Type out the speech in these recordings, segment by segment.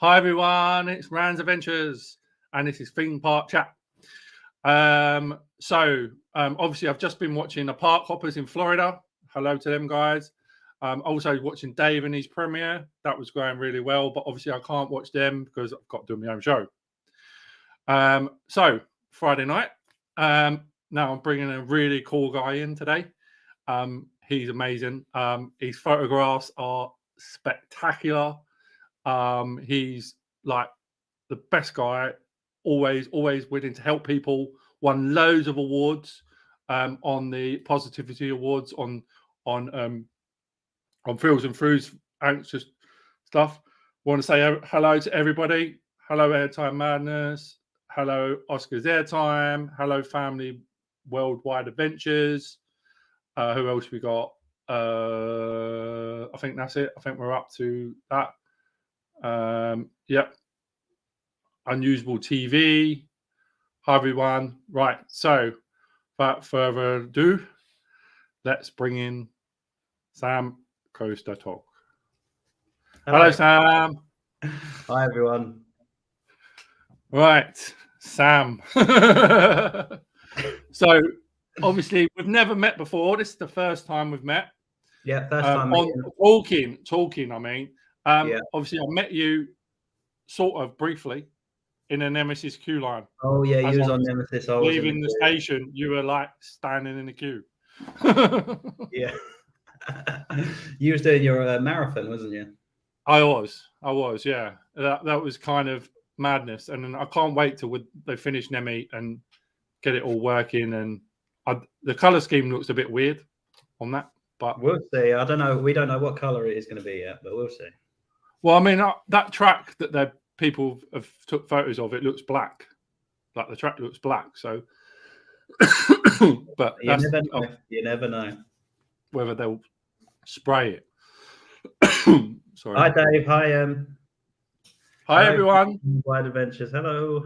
Hi everyone, it's Rand's Adventures, and this is Theme Park Chat. Obviously I've just been watching the Park Hoppers in Florida. Hello to them guys. Also watching Dave and his premiere. That was going really well, but obviously I can't watch them because I've got to do my own show. So Friday night. Now I'm bringing a really cool guy in today. He's amazing. His photographs are spectacular. He's like the best guy, always willing to help people. Won loads of awards on the Positivity Awards on Feels and Throughs anxious stuff. Want to say hello to everybody. Hello Airtime Madness. Hello Oscars Airtime. Hello Family Worldwide Adventures. Who else we got? I think that's it. I think we're up to that. Yep. Unusable TV. Hi everyone. Right. So without further ado, let's bring in Sam Coaster Talk. Hello Sam. Hi everyone. Right, Sam. So obviously we've never met before. This is the first time we've met. Yeah, first time talking. I mean, obviously I met you sort of briefly in a Nemesis queue line. Oh yeah, you was on Nemesis. I was leaving the station. You were like standing in the queue. Yeah. You was doing your marathon, wasn't you? I was. Yeah. That was kind of madness, and then I can't wait till they finish Nemi and get it all working. And the color scheme looks a bit weird on that, but we'll see. I don't know. We don't know what color it is going to be yet, but we'll see. Well, I mean, that track that people have took photos of, it looks black. Like the track looks black. So, but you never know whether they'll spray it. Sorry. Hi Dave. Hi everyone. Wide Adventures. Hello.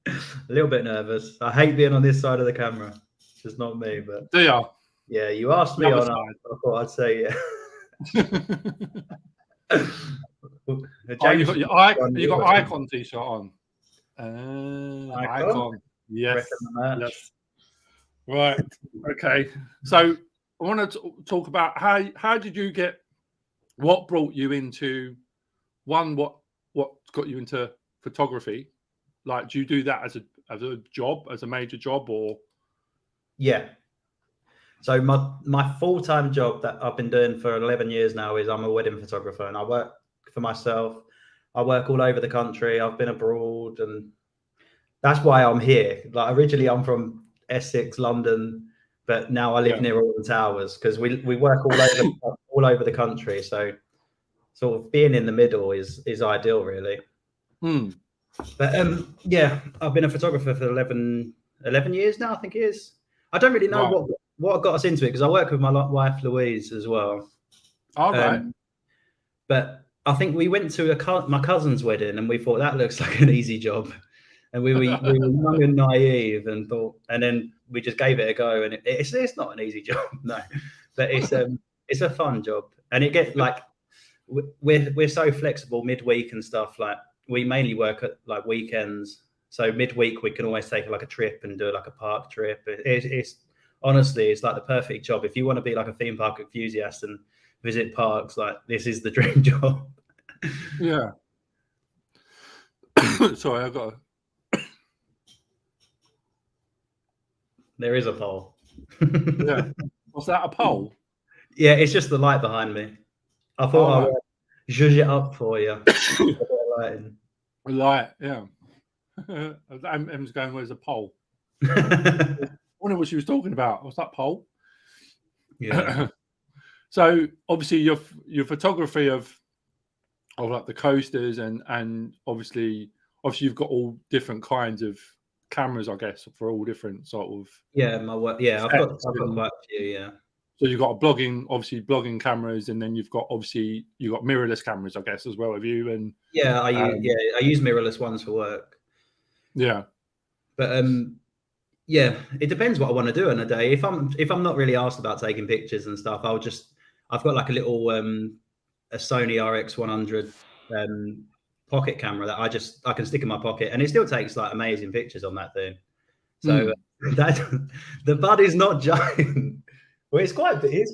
A little bit nervous. I hate being on this side of the camera. It's just not me, but do you? Yeah, you asked me on. I thought I'd say yeah. You got Icon t-shirt on. Icon. Yes. Right. Okay. So I want to talk about how did you get, what brought you into what got you into photography? Like, do you do that as a job, as a major job, or? Yeah. So my full-time job that I've been doing for 11 years now is I'm a wedding photographer, and I work for myself. I work all over the country. I've been abroad, and that's why I'm here. Like originally I'm from Essex, London, but now I live near Alton Towers because we work all over the country. So sort of being in the middle is ideal, really. But yeah, I've been a photographer for 11 years now, I think it is. I don't really know what got us into it because I work with my wife Louise as well. All right. But I think we went to my cousin's wedding and we thought that looks like an easy job. And we were young and naive and then we just gave it a go. And it's not an easy job, no, but it's a fun job. And it gets like, we're so flexible midweek and stuff. Like we mainly work at like weekends. So midweek we can always take like a trip and do like a park trip. It's honestly, it's like the perfect job. If you want to be like a theme park enthusiast and visit parks, like this is the dream job. Yeah. Sorry, I got There is a pole. Yeah. Was that a pole? Yeah, it's just the light behind me. I thought I would zhuzh it up for you. Light, yeah. Em's going, where's the pole? I wonder what she was talking about. What's that pole? Yeah. So obviously your photography of like the coasters and obviously you've got all different kinds of cameras, I guess, for all different sort of I've got quite a few, yeah. So you've got blogging cameras, and then you've got mirrorless cameras, I guess, as well. Have you? And I use mirrorless ones for work. Yeah, but yeah, it depends what I want to do in a day. If I'm not really asked about taking pictures and stuff, I've got like a little a Sony RX100 pocket camera that I can stick in my pocket, and it still takes like amazing pictures on that thing. So that the bud is not giant. Well, it's quite big.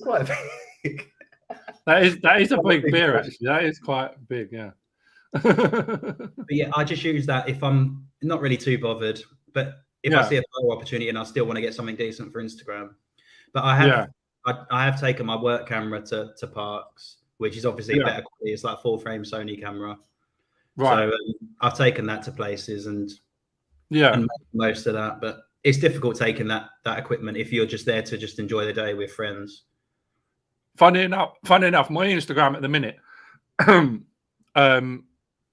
That is a big beer, actually. That is quite big, yeah. But yeah, I just use that if I'm not really too bothered. But if I see a photo opportunity and I still want to get something decent for Instagram, but I have taken my work camera to parks, which is obviously better quality. It's like 4-frame Sony camera, right? So I've taken that to places and made most of that. But it's difficult taking that equipment if you're just there to just enjoy the day with friends. Funny enough, my Instagram at the minute,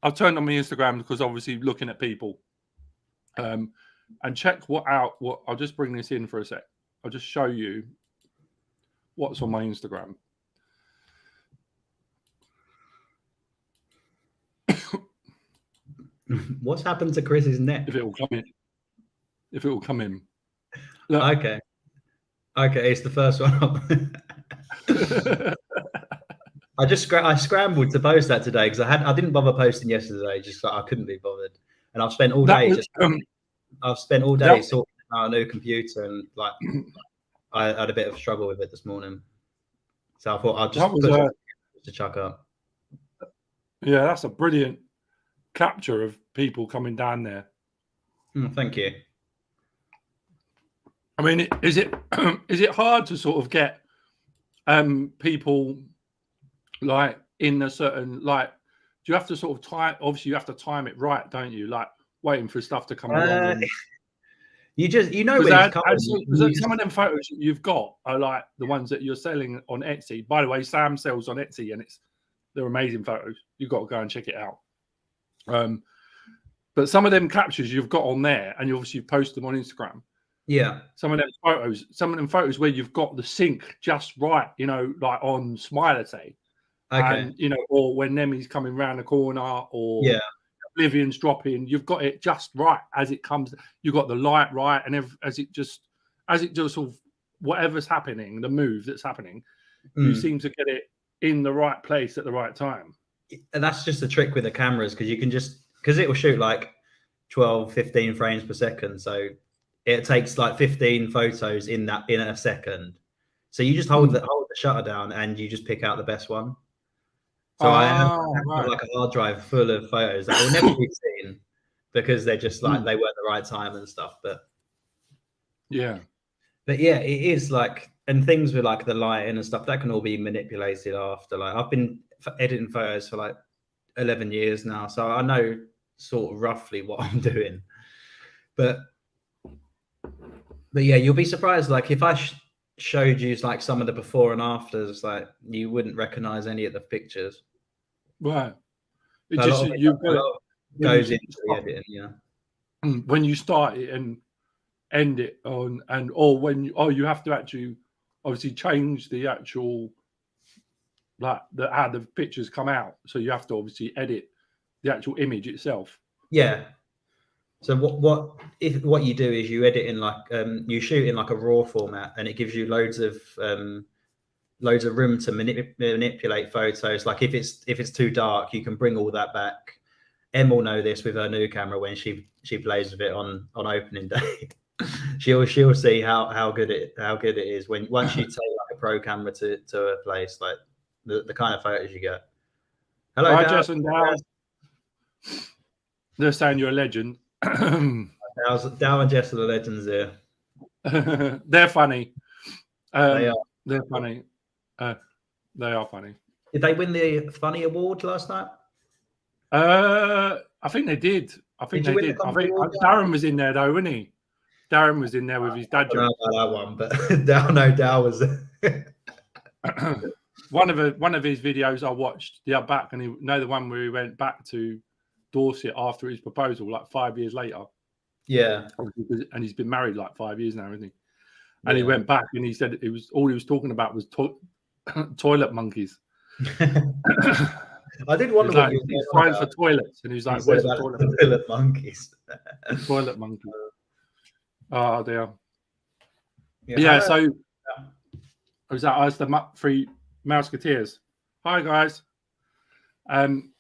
I've turned on my Instagram because obviously looking at people, and check what I'll just bring this in for a sec. I'll just show you what's on my Instagram. What's happened to Chris's neck? If it will come in. Look. Okay, it's the first one up. I scrambled to post that today because I didn't bother posting yesterday, just like I couldn't be bothered, and I've spent all day sorting out a new computer, and like I had a bit of a struggle with it this morning, so I thought I'll just put to chuck up. Yeah, that's a brilliant capture of people coming down there. Thank you. I mean, is it hard to sort of get people like in a certain, like, do you have to sort of time? Obviously, you have to time it right, don't you? Like waiting for stuff to come along. You know when it's coming. Some of them photos you've got are like the ones that you're selling on Etsy. By the way, Sam sells on Etsy, and they're amazing photos. You've got to go and check it out. But some of them captures you've got on there, and you obviously post them on Instagram. Yeah. Some of them photos where you've got the sync just right, you know, like on Smiler, say. Okay. And, you know, or when Nemi's coming round the corner, or Oblivion's dropping, you've got it just right as it comes. You've got the light right, and as it just sort of whatever's happening, the move that's happening, you seem to get it in the right place at the right time. And that's just the trick with the cameras, because it will shoot like 12, 15 frames per second. So it takes like 15 photos in a second. So you just hold the shutter down and you just pick out the best one. So I have like a hard drive full of photos that will never be seen because they're just like they were at the right time and stuff. But yeah, it is like, and things with like the lighting and stuff that can all be manipulated after. Like I've been editing photos for like 11 years now, so I know sort of roughly what I'm doing. But yeah, you'll be surprised. Like if I showed you like some of the before and afters, like you wouldn't recognize any of the pictures. Right. It just goes into the editing, yeah. When you start it and end it on, or you have to actually obviously change the actual, like how the pictures come out. So you have to obviously edit the actual image itself. Yeah. So what you do is you edit in like you shoot in like a RAW format, and it gives you loads of room to manipulate photos. Like if it's too dark, you can bring all that back. Em will know this with her new camera when she plays with it on opening day. she'll see how good it is once you take like a pro camera to a place, like the kind of photos you get. Hello, hi, Jess and Dal. They're saying you're a legend. Dal and Jess are the legends here. They're funny. They are. They're funny. They are funny. Did they win the Funny Award last night? I think they did. I think Darren was in there though, wasn't he? Darren was in there with his dad. I don't know about that one, but Dal was. One of his videos I watched the back, and the one where he went back to Dorset after his proposal, like 5 years later. Yeah, and he's been married like 5 years now, isn't he? And he went back and he said it was all he was talking about was toilet monkeys. I did wonder what he was trying for toilets, and he was like, "Where's the toilet monkeys?" Toilet monkey. Oh dear. Yeah. So was that us, the three Mouseketeers? Hi guys.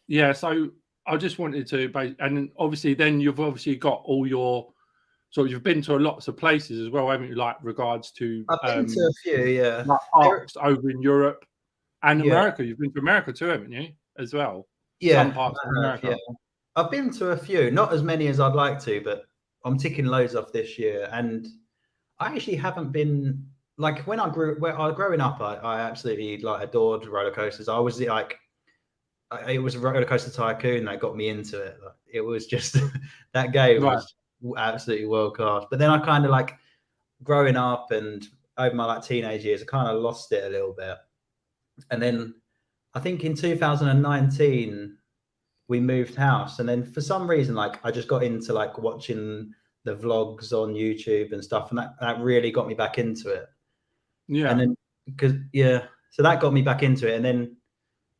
Yeah. So I just wanted to, and then obviously, then you've obviously got all your. So you've been to lots of places as well, haven't you? Like regards to I've been to a few, yeah. like parks over in Europe and Yeah. America. You've been to America too, haven't you? As well. Yeah, Some parts of I have, America. yeah. I've been to a few, not as many as I'd like to, but I'm ticking loads off this year. And I actually haven't been like when I growing up, I absolutely like adored roller coasters. I was like, it was Roller Coaster Tycoon that got me into it. Like, it was just that game Right. was absolutely world class. But then I kind of like growing up and over my like teenage years, I kind of lost it a little bit. And then I think in 2019 we moved house, and then for some reason, like I just got into like watching the vlogs on YouTube and stuff, and that really got me back into it. Yeah. And then so that got me back into it, and then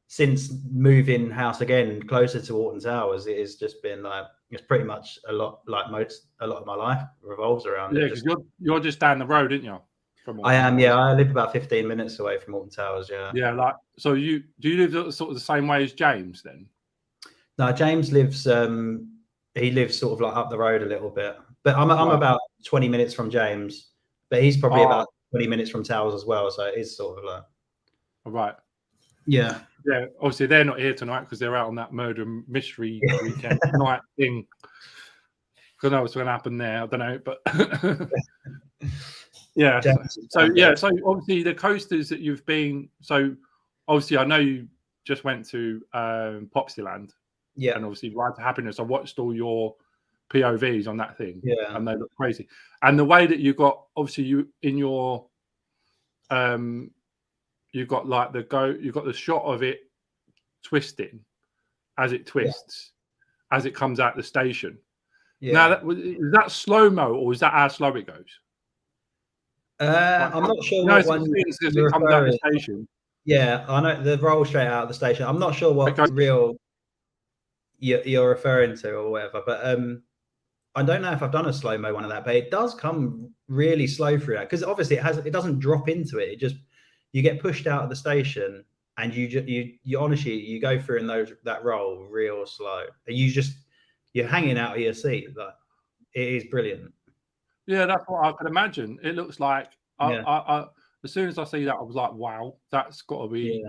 since moving house again closer to Alton Towers, it has just been like it's pretty much a lot of my life revolves around it. Because you're just down the road, aren't you? From I am, Towers. yeah. I live about 15 minutes away from Alton Towers, yeah. Yeah, like so. Do you live sort of the same way as James then? No, James lives. He lives sort of like up the road a little bit, but I'm about 20 minutes from James, but he's probably about 20 minutes from Towers as well. So it is sort of like. Right. Yeah. Yeah. Obviously, they're not here tonight because they're out on that murder mystery weekend night thing. Because I know what's going to happen there. I don't know, but yeah. So obviously the coasters that you've been. So obviously, I know you just went to Popsyland. Yeah. And obviously, Ride to Happiness. I watched all your POVs on that thing. Yeah. And they look crazy. And the way that you got, obviously, you in your you've got like you've got the shot of it twisting as it twists, as it comes out the station. Yeah. Now, is that slow-mo or is that how slow it goes? I'm not sure what one it comes out the station. Yeah, I know the roll straight out of the station. I'm not sure what reel you're referring to or whatever, but I don't know if I've done a slow-mo one of that, but it does come really slow through that because obviously it doesn't drop into it. It just you get pushed out of the station and you honestly you go through in that roll real slow. You're hanging out of your seat. Like it is brilliant. Yeah, that's what I can imagine. It looks like I as soon as I see that, I was like, wow, that's got to be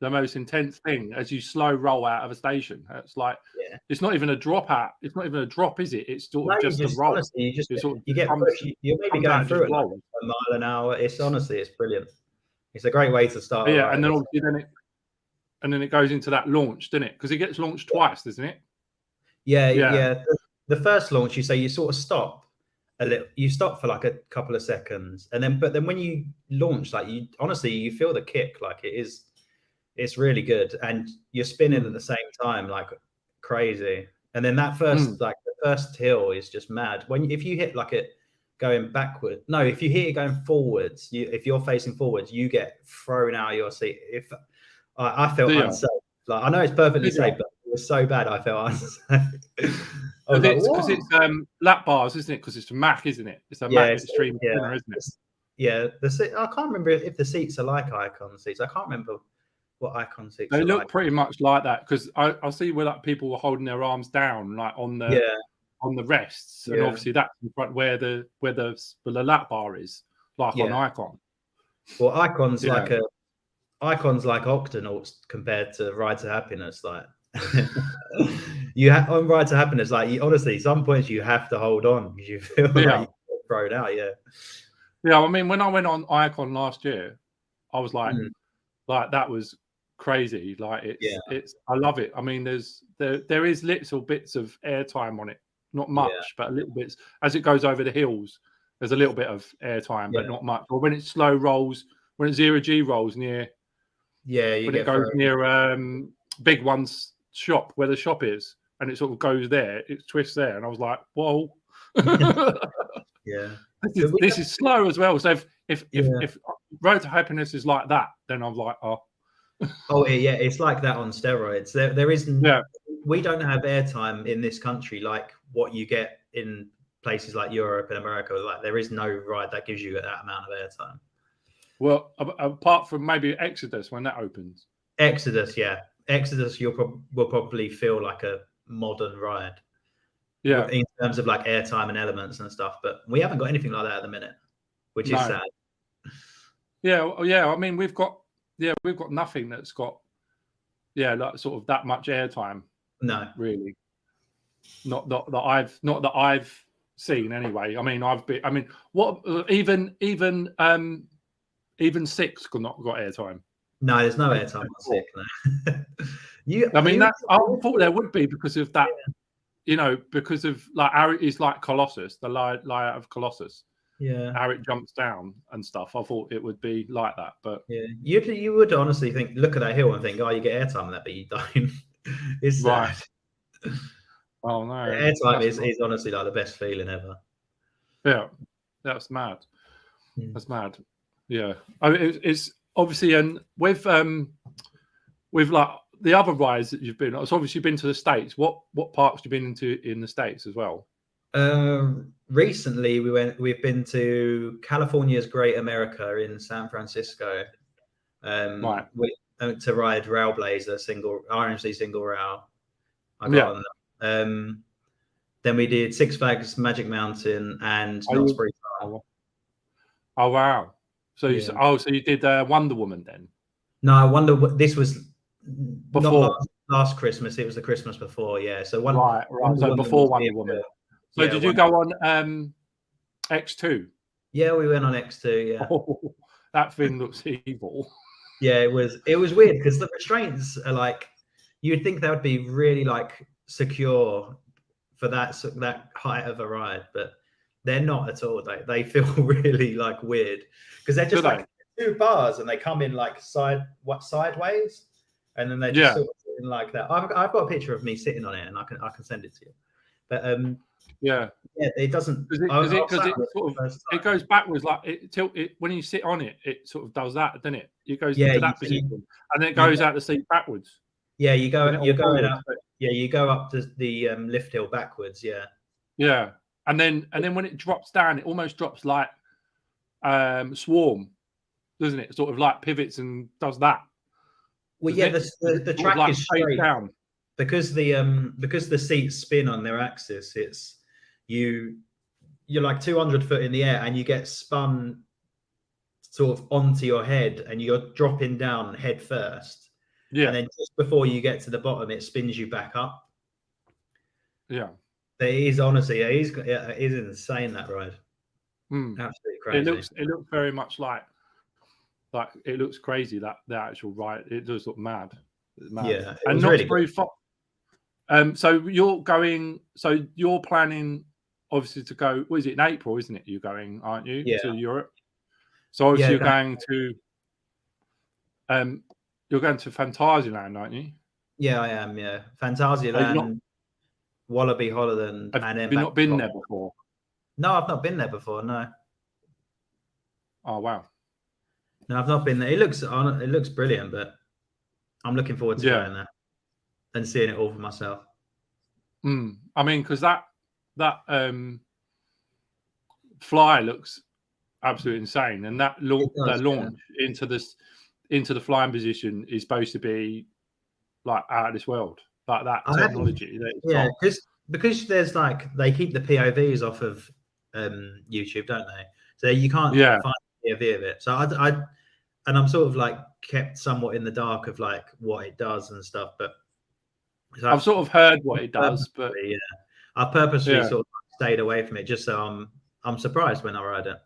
the most intense thing as you slow roll out of a station. It's like it's not even a drop out. It's not even a drop, is it? It's sort of just a roll. Honestly, you get pushed. You're maybe going through it like a mile an hour. It's brilliant. It's a great way to start. Yeah, and then obviously then it goes into that launch, doesn't it? Because it gets launched twice, doesn't it? Yeah. The first launch, you say you sort of stop a little. You stop for like a couple of seconds, but then when you launch, like you feel the kick. Like it's really good, and you're spinning at the same time like crazy. And then that the first hill is just mad. If you hit like it going backward, if you hit it going forwards, if you're facing forwards, you get thrown out of your seat. If I felt unsafe. Like I know it's perfectly safe, but it was so bad I felt unsafe. Because it's lap bars, isn't it? Because it's a Mac, isn't it? It's a Mac Extreme Spinner, isn't it? Yeah, I can't remember if the seats are like Icon seats. I can't remember what Icon seats. They look pretty much like that because I see where like people were holding their arms down, like on the rests, and obviously that's in front where the lap bar is, like on Icon. Well, Icon's Icon's like Octonauts compared to Ride to Happiness, like. On Ride to Happiness, like honestly, some points you have to hold on because you feel like you get thrown out. Yeah. I mean, when I went on Icon last year, I was like that was crazy. Like it's I love it. I mean, there is little bits of airtime on it, not much, but little bits as it goes over the hills. There's a little bit of airtime, but not much. Or when it slow rolls, when it 0G rolls near, when it goes near Big One's shop where the shop is, and it sort of goes there, it twists there, and I was like, whoa. This is slow as well. So if Road to Happiness is like that, then I'm like, it's like that on steroids. There isn't. We don't have airtime in this country like what you get in places like Europe and America. Like there is no ride that gives you that amount of airtime. Well, apart from maybe Exodus when that opens. Exodus, Exodus, will probably feel like modern ride. Yeah. In terms of like airtime and elements and stuff, but we haven't got anything like that at the minute, which is sad. Yeah. I mean, we've got nothing that's got like sort of that much airtime. No, really. Not that I've seen anyway. I mean, what even 6 could not got airtime. No, there's no airtime on 6. No. I thought there would be because of that. Because of like how it is like Colossus, the lie out of Colossus. Yeah, how it jumps down and stuff. I thought it would be like that, but yeah, you would honestly think, look at that hill and think, oh, you get airtime on that, but you don't. It's right. sad. Oh no, airtime is honestly like the best feeling ever. Yeah, that's mad. That's mad. Yeah, I mean, it's obviously, and with like the other rides that you've been, it's obviously been to the States. What parks have you been into in the States as well? Recently we've been to California's Great America in San Francisco. Right. To ride Railblazer RMC single rail. I got on that. Then we did Six Flags Magic Mountain and Knott's Berry Farm. Oh wow! So you did Wonder Woman then? No, I wonder what this was before not last Christmas. It was the Christmas before. Yeah. So right. So before Wonder Woman. So did you go on X2? Yeah, we went on X2. Yeah. Oh, that thing looks evil. Yeah, it was weird because the restraints are like, you'd think that would be really like secure for that height of a ride, but they're not at all. They feel really like weird because they're just like 2 bars and they come in like sideways, and then they just sort of in like that. I've got a picture of me sitting on it, and I can send it to you. But it doesn't because it goes backwards like it when you sit on it. It sort of does that, doesn't it? It goes into that position, and then it goes out the seat backwards. Yeah, you're going up. Yeah, you go up the lift hill backwards. Yeah. Yeah, and then when it drops down, it almost drops like Swarm, doesn't it? Sort of like pivots and does that. Well, yeah, the track like is straight down because the seats spin on their axis. It's you're like 200 foot in the air, and you get spun sort of onto your head, and you're dropping down head first. Yeah, and then just before you get to the bottom, it spins you back up. Yeah, it is honestly, it is insane, that ride. Absolutely crazy. It looks very much like it looks crazy, that the actual ride. It does look mad. Yeah, and not really very far. So you're planning obviously to go. What is it, in April? Isn't it? You're going, aren't you? Yeah. To Europe. So obviously you're going to you're going to Phantasialand, aren't you? Yeah, I am. Yeah, Phantasialand, Wallaby Holland. Have you not been there before? No, I've not been there before. No. Oh wow. No, I've not been there. It looks brilliant, but I'm looking forward to going there and seeing it all for myself. I mean, because that fly looks absolutely insane, and that launch into the flying position is supposed to be like out of this world, like that technology. Yeah, because there's like, they keep the POVs off of YouTube, don't they? So you can't find a POV of it. So I'm sort of like kept somewhat in the dark of like what it does and stuff. But I've sort of heard what it does, but I purposely sort of stayed away from it just so I'm surprised when I ride it.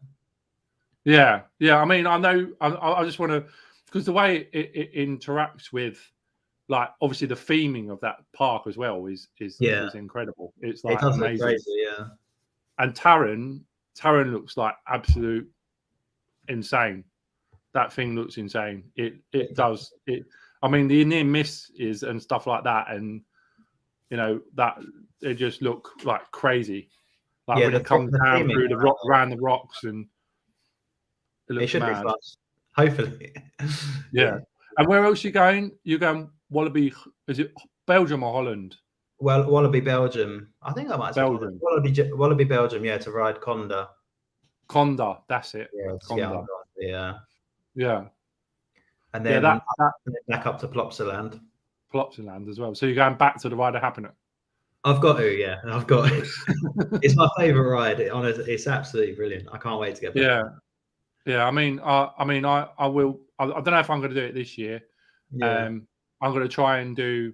Yeah. I mean, I know. I just want to, because the way it interacts with, like, obviously the theming of that park as well is incredible. It's like amazing. Crazy, And Taron looks like absolute insane. That thing looks insane. It does. I mean, the near miss is and stuff like that, and that they just look like crazy. Like when it comes down through the rock, around the rocks, and it looks mad. Be fun. Hopefully. Yeah. And where else are you going? You're going Wallaby. Is it Belgium or Holland? Well, Wallaby Belgium. I think I might say Belgium. Wallaby Belgium. Yeah, to ride Conda. Conda, that's it. Yeah. Conda. Yeah. And then back up to Plopsaland. Plopsaland as well. So you're going back to the Ride of Happiness. I've got to, yeah. I've got to. It's my favourite ride. It's absolutely brilliant. I can't wait to get back. Yeah, yeah. I mean, I will. I don't know if I'm going to do it this year. Yeah. I'm going to try and do.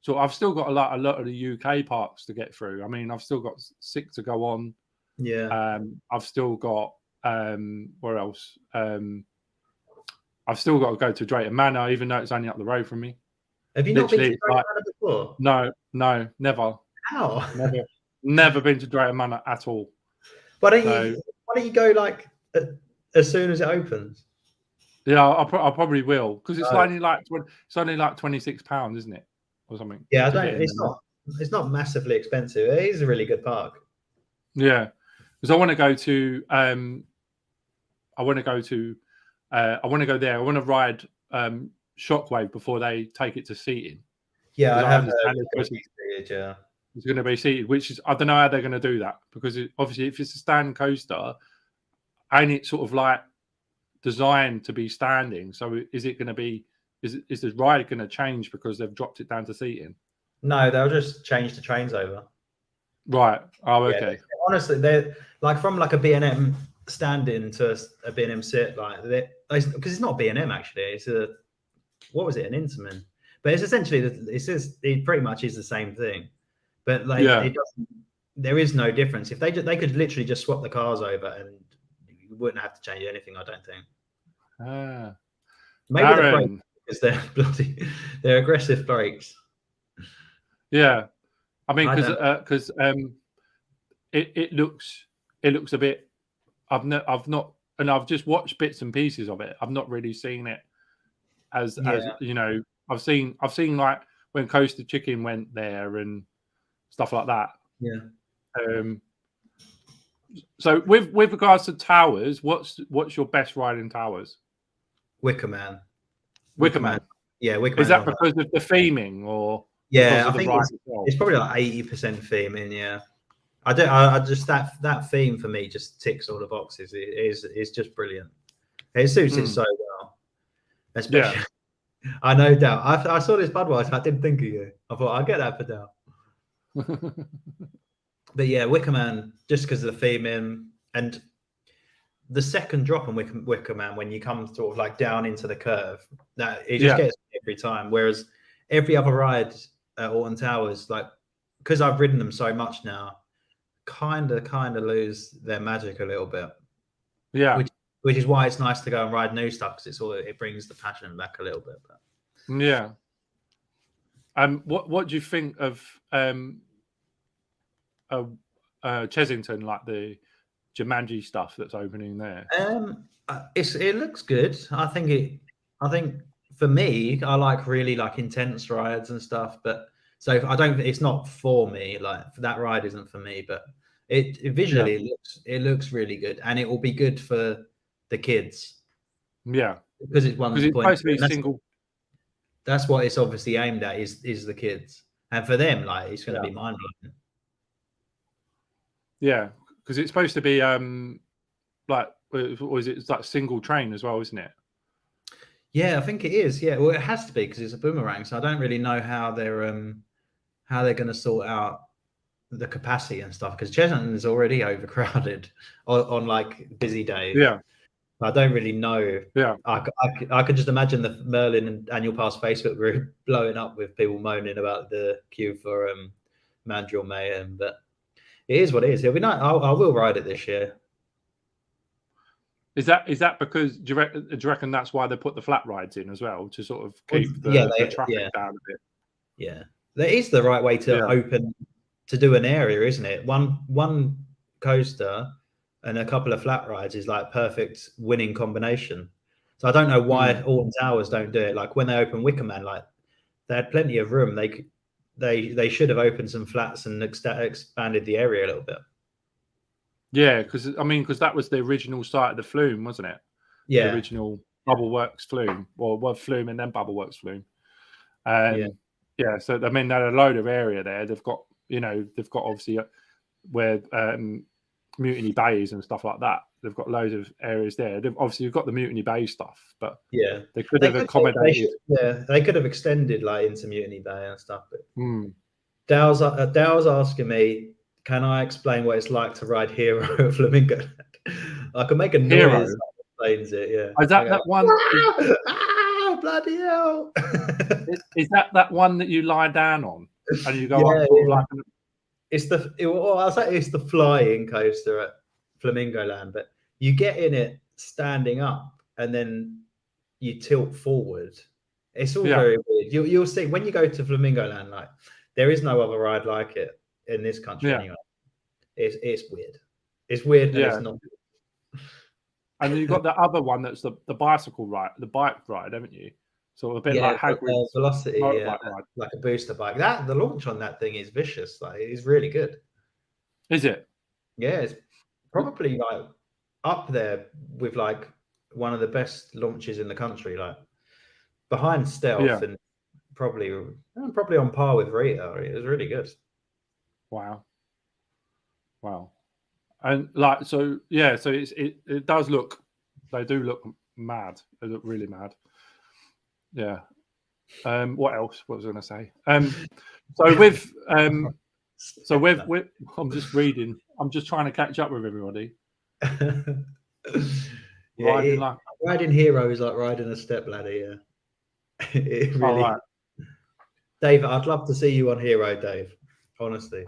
So I've still got a lot of the UK parks to get through. I mean, I've still got 6 to go on. Yeah. I've still got where else? I've still got to go to Drayton Manor, even though it's only up the road from me. Have you not been to Drayton Manor before? No, never. How? Never been to Drayton Manor at all. Why don't you go like as soon as it opens? Yeah, I probably will, because it's only like £26, isn't it, or something? Yeah, it's not massively expensive. It is a really good park. Yeah, because I want to go to I want to there. I want to ride Shockwave before they take it to seating. Yeah, I have it's going to be seated, which is, I don't know how they're going to do that, because obviously if it's a stand coaster, ain't it sort of like designed to be standing? So is it going to be, is the ride going to change because they've dropped it down to seating? No, they'll just change the trains over. Right. Oh, okay. Yeah, honestly, they're like from like a B&M stand-in to a B&M sit, like, because it's not B&M actually, it's an Intamin, but it's essentially, it pretty much is the same thing, but like it doesn't, there is no difference. If they could literally just swap the cars over and you wouldn't have to change anything, I don't think. Maybe the brakes, because they're aggressive brakes. Yeah, I mean, because it looks a bit. I've not, and I've just watched bits and pieces of it. I've not really seen it as you know. I've seen like when Coaster Chicken went there and stuff like that. Yeah. So with regards to towers, what's your best ride in towers? Wicker Man. Yeah, Wicker Man. Is that because of the theming, or? Yeah, I think it's probably like 80% theming. Yeah, I just that theme for me just ticks all the boxes. It's just brilliant. It suits it so well. Especially, I no doubt. I saw this Budweiser. I didn't think of you. I thought I'll get that for Dal. But yeah, Wicker Man, just because of the theming and the second drop on Wicker Man, when you come sort of like down into the curve, that it just gets me every time. Whereas every other ride at Alton Towers, like, because I've ridden them so much now, kind of lose their magic a little bit. Yeah, which is why it's nice to go and ride new stuff, because it brings the passion back a little bit. But yeah. What do you think of Chessington, like the Jumanji stuff that's opening there? It looks good. I think for me, I like really like intense rides and stuff, but so it's not for me. Like, that ride isn't for me, but it visually looks really good, and it will be good for the kids. Yeah, because it's supposed to be single. That's what it's obviously aimed at, is the kids, and for them, like, it's going to be mind blowing. Yeah, because it's supposed to be like, it's like single train as well, isn't it? Yeah, I think it is. Yeah, well, it has to be, because it's a boomerang. So I don't really know how they're going to sort out the capacity and stuff, because Chessington is already overcrowded on like busy days. Yeah, I don't really know. Yeah, I could just imagine the Merlin and Annual Pass Facebook group blowing up with people moaning about the queue for Mandrill Mayhem, but it is what it is. It'll be nice. I will ride it this year. Is that because do you reckon that's why they put the flat rides in as well, to sort of keep the traffic down a bit? Yeah, that is the right way to open, to do an area, isn't it? One coaster and a couple of flat rides is like perfect winning combination. So I don't know why Alton Towers don't do it. Like, when they open Wicker Man, like, they had plenty of room. They should have opened some flats and expanded the area a little bit. Yeah, because that was the original site of the Flume, wasn't it? Yeah, the original Bubbleworks Flume, or Flume and then Bubbleworks Flume. So I mean, they had a load of area there. They've got obviously where Mutiny Bays and stuff like that. They've got loads of areas there. You've got the Mutiny Bay stuff, but they could have accommodated. They could have extended like into Mutiny Bay and stuff. But Dale's asking me, can I explain what it's like to ride Hero at Flamingo? I can make a Hero. noise that explains it. Yeah. Is that one? Bloody hell! Is that one that you lie down on and you go Yeah, up sort of yeah. like? I'll say it's the flying coaster at Flamingo Land, but you get in it standing up and then you tilt forward. It's all very weird. You'll see when you go to Flamingo Land, like there is no other ride like it in this country anyway. It's weird. It's weird and it's not. And then you've got the other one that's the bicycle ride, the bike ride, haven't you? Sort of a bit like Hagrid's Velocity, ride. Like a booster bike. The launch on that thing is vicious. Like it's really good. Is it? Yeah, it's probably like up there with like one of the best launches in the country. Like behind Stealth and probably on par with Rita. It was really good. Wow. And like so it does look, they do look mad. They look really mad. Yeah. What else? What was I going to say? So with I'm just reading. I'm just trying to catch up with everybody. Riding Hero is like riding a stepladder. Yeah. It really. Right. Dave, I'd love to see you on Hero, Dave. Honestly,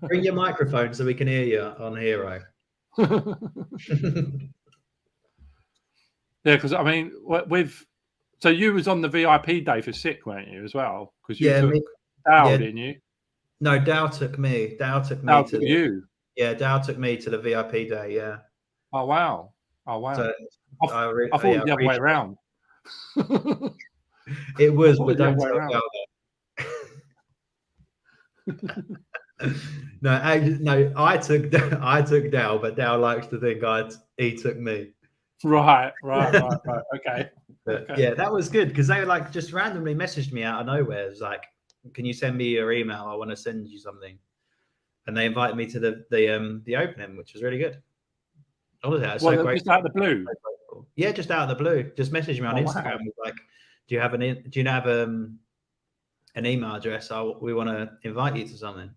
bring your microphone so we can hear you on Hero. Yeah, because I mean, so you was on the VIP day for Sick, weren't you, as well? Because you took Dale, didn't you? No, Dale took me. Dale took you. Yeah, Dale took me to the VIP day. Yeah. Oh wow! So I thought it was the other way around. It was, but don't tell Dale that. I took Dale, but Dale likes to think he took me. Right. Okay. But yeah, that was good because they like just randomly messaged me out of nowhere. It was like, "Can you send me your email? I want to send you something." And they invited me to the opening, which was really good. Honestly, that was so great. Just out of the blue. Yeah, just out of the blue. Just messaged me on Instagram. Wow. Like, do you have an email address? We want to invite you to something.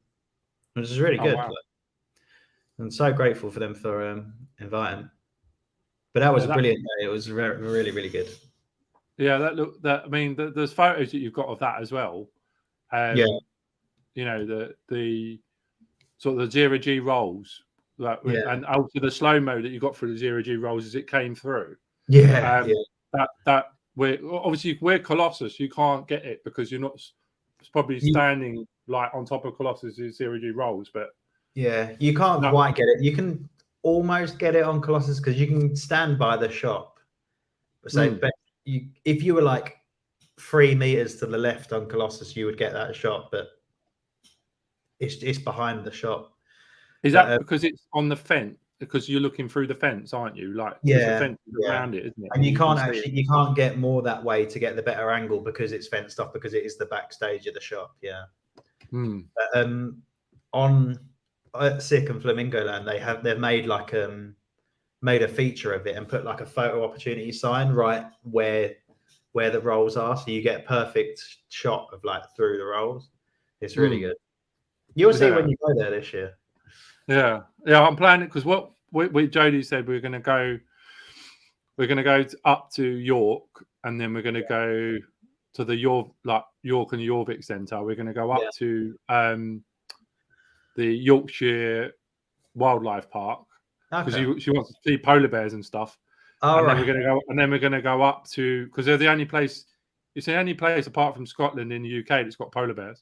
Which is really good. Wow. I'm so grateful for them for inviting. But that was a brilliant day. It was really, really good. Yeah, I mean, there's photos that you've got of that as well. You know, the sort of the 0 G rolls, and also the slow mo that you got for the 0 G rolls as it came through. Yeah, that we're Colossus. You can't get it because you're not probably standing like on top of Colossus's 0 G rolls, but you can't quite get it. You can almost get it on Colossus because you can stand by the shop. So if you were like 3 meters to the left on Colossus, you would get that shot, but it's behind the shop. Is that because it's on the fence? Because you're looking through the fence, aren't you? Like the fence around it, isn't it? And you can't get more that way to get the better angle because it's fenced off because it is the backstage of the shop. Yeah. But, on Sick and Flamingo Land, they've made like made a feature of it and put like a photo opportunity sign right where the rolls are, so you get a perfect shot of like through the rolls. It's really good. You'll see when you go there this year. Yeah, I'm planning because what Jody said we're going to go up to York and then we're going to go to the York and Jorvik Centre. We're going to go up to the Yorkshire Wildlife Park because she wants to see polar bears and stuff. Then we're going to go up to, because they're the only place. It's the only place apart from Scotland in the UK that's got polar bears.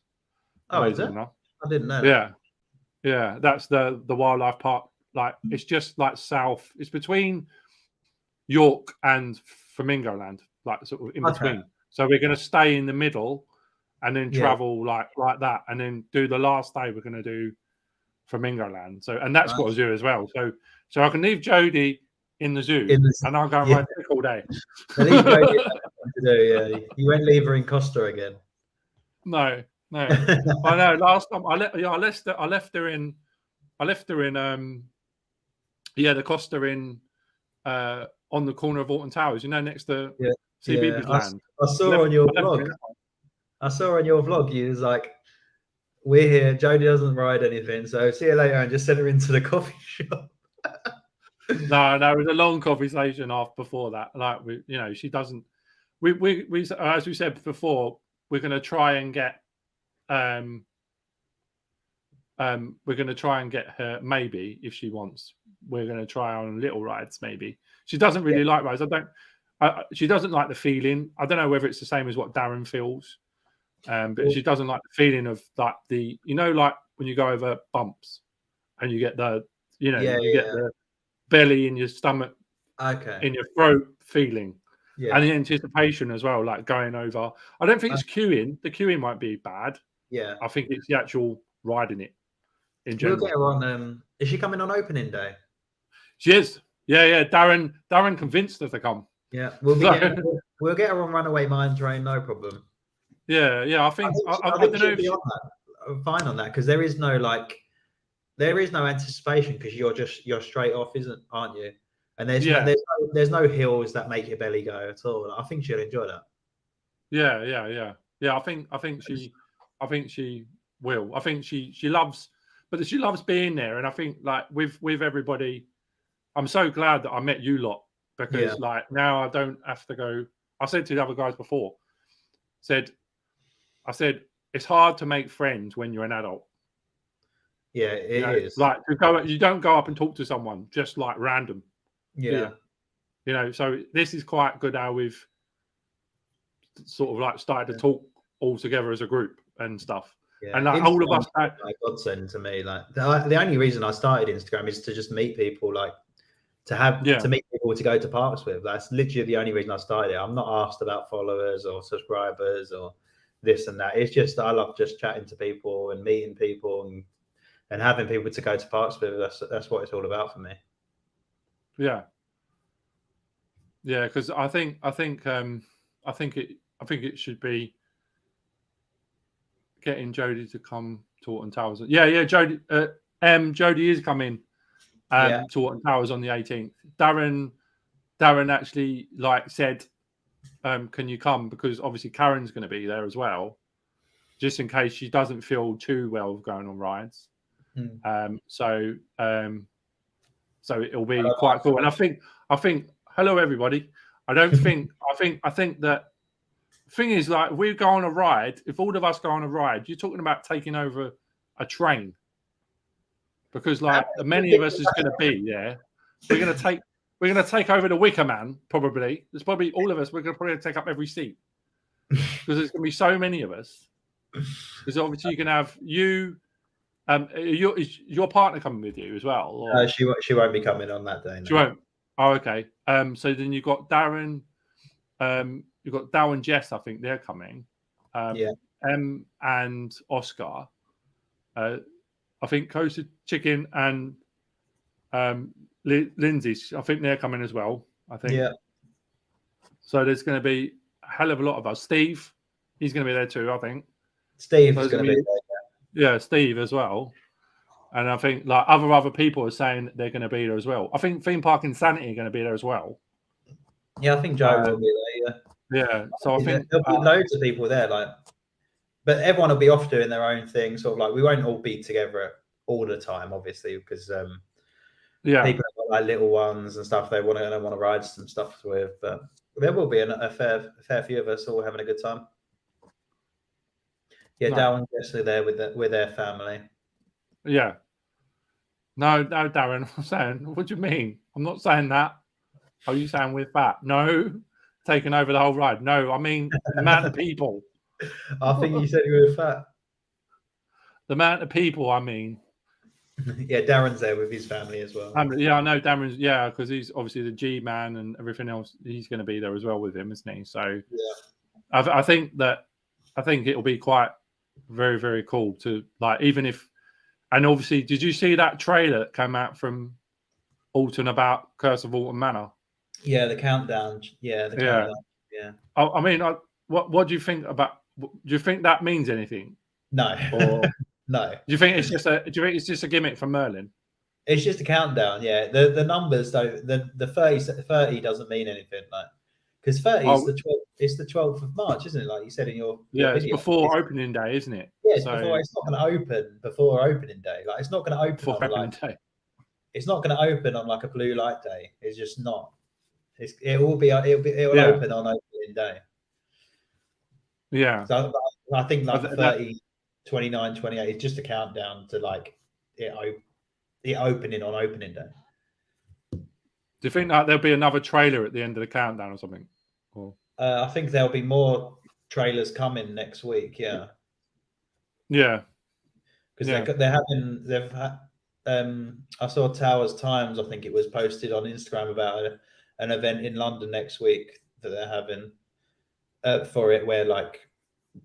Oh, is it? I didn't know. Yeah, that's the wildlife park. Like it's just like south. It's between York and Flamingo Land, like sort of in between. So we're going to stay in the middle, and then travel like that, and then do the last day. We're going to do Flamingo Land. So and that's got a zoo as well. So I can leave Jody in the zoo, and I'll go and ride Sick all day. You won't leave her in Costa again. No. I know. Last time I left her in the Costa in on the corner of Alton Towers, next to CBeebies Land. I saw on your vlog. You was like we're here. Jodie doesn't ride anything, so see you later, and just send her into the coffee shop. No, it was a long conversation before that. Like, she doesn't. We as we said before, we're going to try and get we're going to try and get her, maybe if she wants, we're going to try on little rides. Maybe she doesn't really like rides. She doesn't like the feeling. I don't know whether it's the same as what Darren feels, but she doesn't like the feeling of like like when you go over bumps and you get the get the belly in your stomach, in your throat feeling, and the anticipation as well, like going over. I don't think it's queuing. The queuing might be bad. Yeah, I think it's the actual riding it. In general. We'll get her on. Is she coming on opening day? She is. Yeah. Darren convinced her to come. Yeah, we'll get her on Runaway Mine Train, no problem. Yeah. I think I don't know if be on that. Fine on that, because there is no anticipation, because you're straight off, aren't you? And there's no hills that make your belly go at all. I think she'll enjoy that. Yeah. I think she will. I think she loves. But she loves being there, and I think like with everybody, I'm so glad that I met you lot, because like now I don't have to go. I said to the other guys before, I said it's hard to make friends when you're an adult. Yeah, it is. Like you don't go up and talk to someone just like random. Yeah. So this is quite good how we've sort of like started to talk all together as a group and stuff. Yeah. And like all of us, like godsend to me. Like the only reason I started Instagram is to just meet people, like to meet people to go to parks with. That's literally the only reason I started it. I'm not asked about followers or subscribers or this and that. It's just I love just chatting to people and meeting people and having people to go to parks with. That's what it's all about for me. Yeah, because I think it should be getting Jodie to come to Alton Towers. Yeah, Jodie. Jodie is coming to Alton Towers on the 18th. Darren actually said, "Can you come?" Because obviously Karen's going to be there as well, just in case she doesn't feel too well going on rides. So it'll be quite cool. And I think hello everybody. I think that. Thing is, like, we go on a ride. If all of us go on a ride, you're talking about taking over a train, because like many of us is going to be there. We're going to take over the Wicker Man. Probably there's probably all of us. We're going to probably take up every seat, because there's going to be so many of us. Because obviously you can have you. Is your partner coming with you as well? Or? No, she won't be coming on that day. No. She won't. Oh, okay. So then you've got Darren. You've got Dow and Jess, I think they're coming. Em and Oscar. I think Coastal Chicken and Lindsay, I think they're coming as well. I think. Yeah. So there's going to be a hell of a lot of us. Steve, he's going to be there too, I think. Steve's going to be there. Yeah, Steve as well. And I think like other people are saying that they're going to be there as well. I think Theme Park Insanity are going to be there as well. Yeah, I think Joe will be there. Yeah, so I think there'll be loads of people there, but everyone will be off doing their own thing. Sort of like we won't all be together all the time, obviously, because people have got like little ones and stuff they want to ride some stuff with. But there will be a fair few of us all having a good time. Yeah, Darren and Jess are there with their family. Yeah. No, Darren. I'm saying, what do you mean? I'm not saying that. Are you saying with that? No. Taking over the whole ride. No, I mean the amount of people. I think you said you were fat. The amount of people, I mean. Yeah, Darren's there with his family as well. Yeah, I know Darren's, because he's obviously the G-man and everything else. He's going to be there as well with him, isn't he? So I think it'll be quite very, very cool to even if, and obviously, did you see that trailer that came out from Alton about Curse of Alton Manor? Yeah, the countdown. Yeah, the countdown. Yeah. I mean, what do you think about? Do you think that means anything? No. Or no. Do you think it's just a gimmick from Merlin? It's just a countdown. Yeah. The numbers though. The 30 doesn't mean anything. Because 30 Oh. is the 12th. It's the 12th of March, isn't it? Like you said in your Yeah, video. it's before opening day, isn't it? Yeah, it's So before. It's not going to open before opening day. Like it's not going to open before on opening like day. it's not going to open on like a blue light day. It's just not. It will Yeah. open on opening day. Yeah. So I think like But 30, 29, 28 is just a countdown to like it opening on opening day. Do you think that there'll be another trailer at the end of the countdown or something? Or... I think there'll be more trailers coming next week. Yeah. Yeah. Because Yeah. they've had. I saw Towers Times. I think it was posted on Instagram about an event in London next week that they're having for it, where like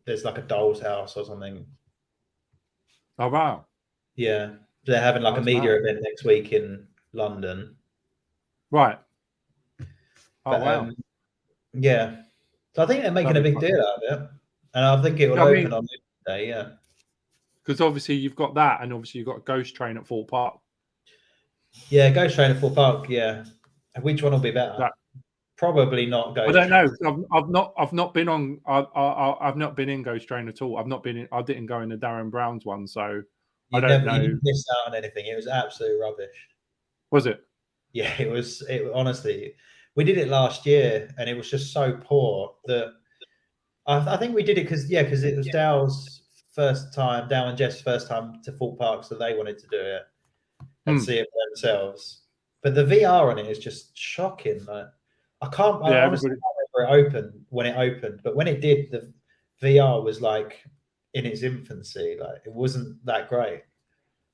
there's like a doll's house or something. Oh wow. Yeah, they're having like a media event next week in London. Right. Oh But, wow. Yeah, so I think they're making a big deal out of it, and I think it will open on Day. Yeah, because obviously you've got that, and obviously you've got Ghost Train at Thorpe Park. Yeah, Ghost Train at Thorpe Park. Yeah, which one will be better? Probably not Ghost. I don't know. I've not been on. I've not been in Ghost Train at all. I've not been in. I didn't go in the Darren Brown's one, so I don't know. You didn't miss out on anything. It was absolute rubbish. Was it? Yeah, it was. Honestly, we did it last year, and it was just so poor that I think we did it because it was Dale's first time, Dale and Jeff's first time to Thorpe Park, so they wanted to do it and see it for themselves. But the VR on it is just shocking. Like, I honestly can't remember when it opened, but when it did, the VR was like in its infancy. Like it wasn't that great.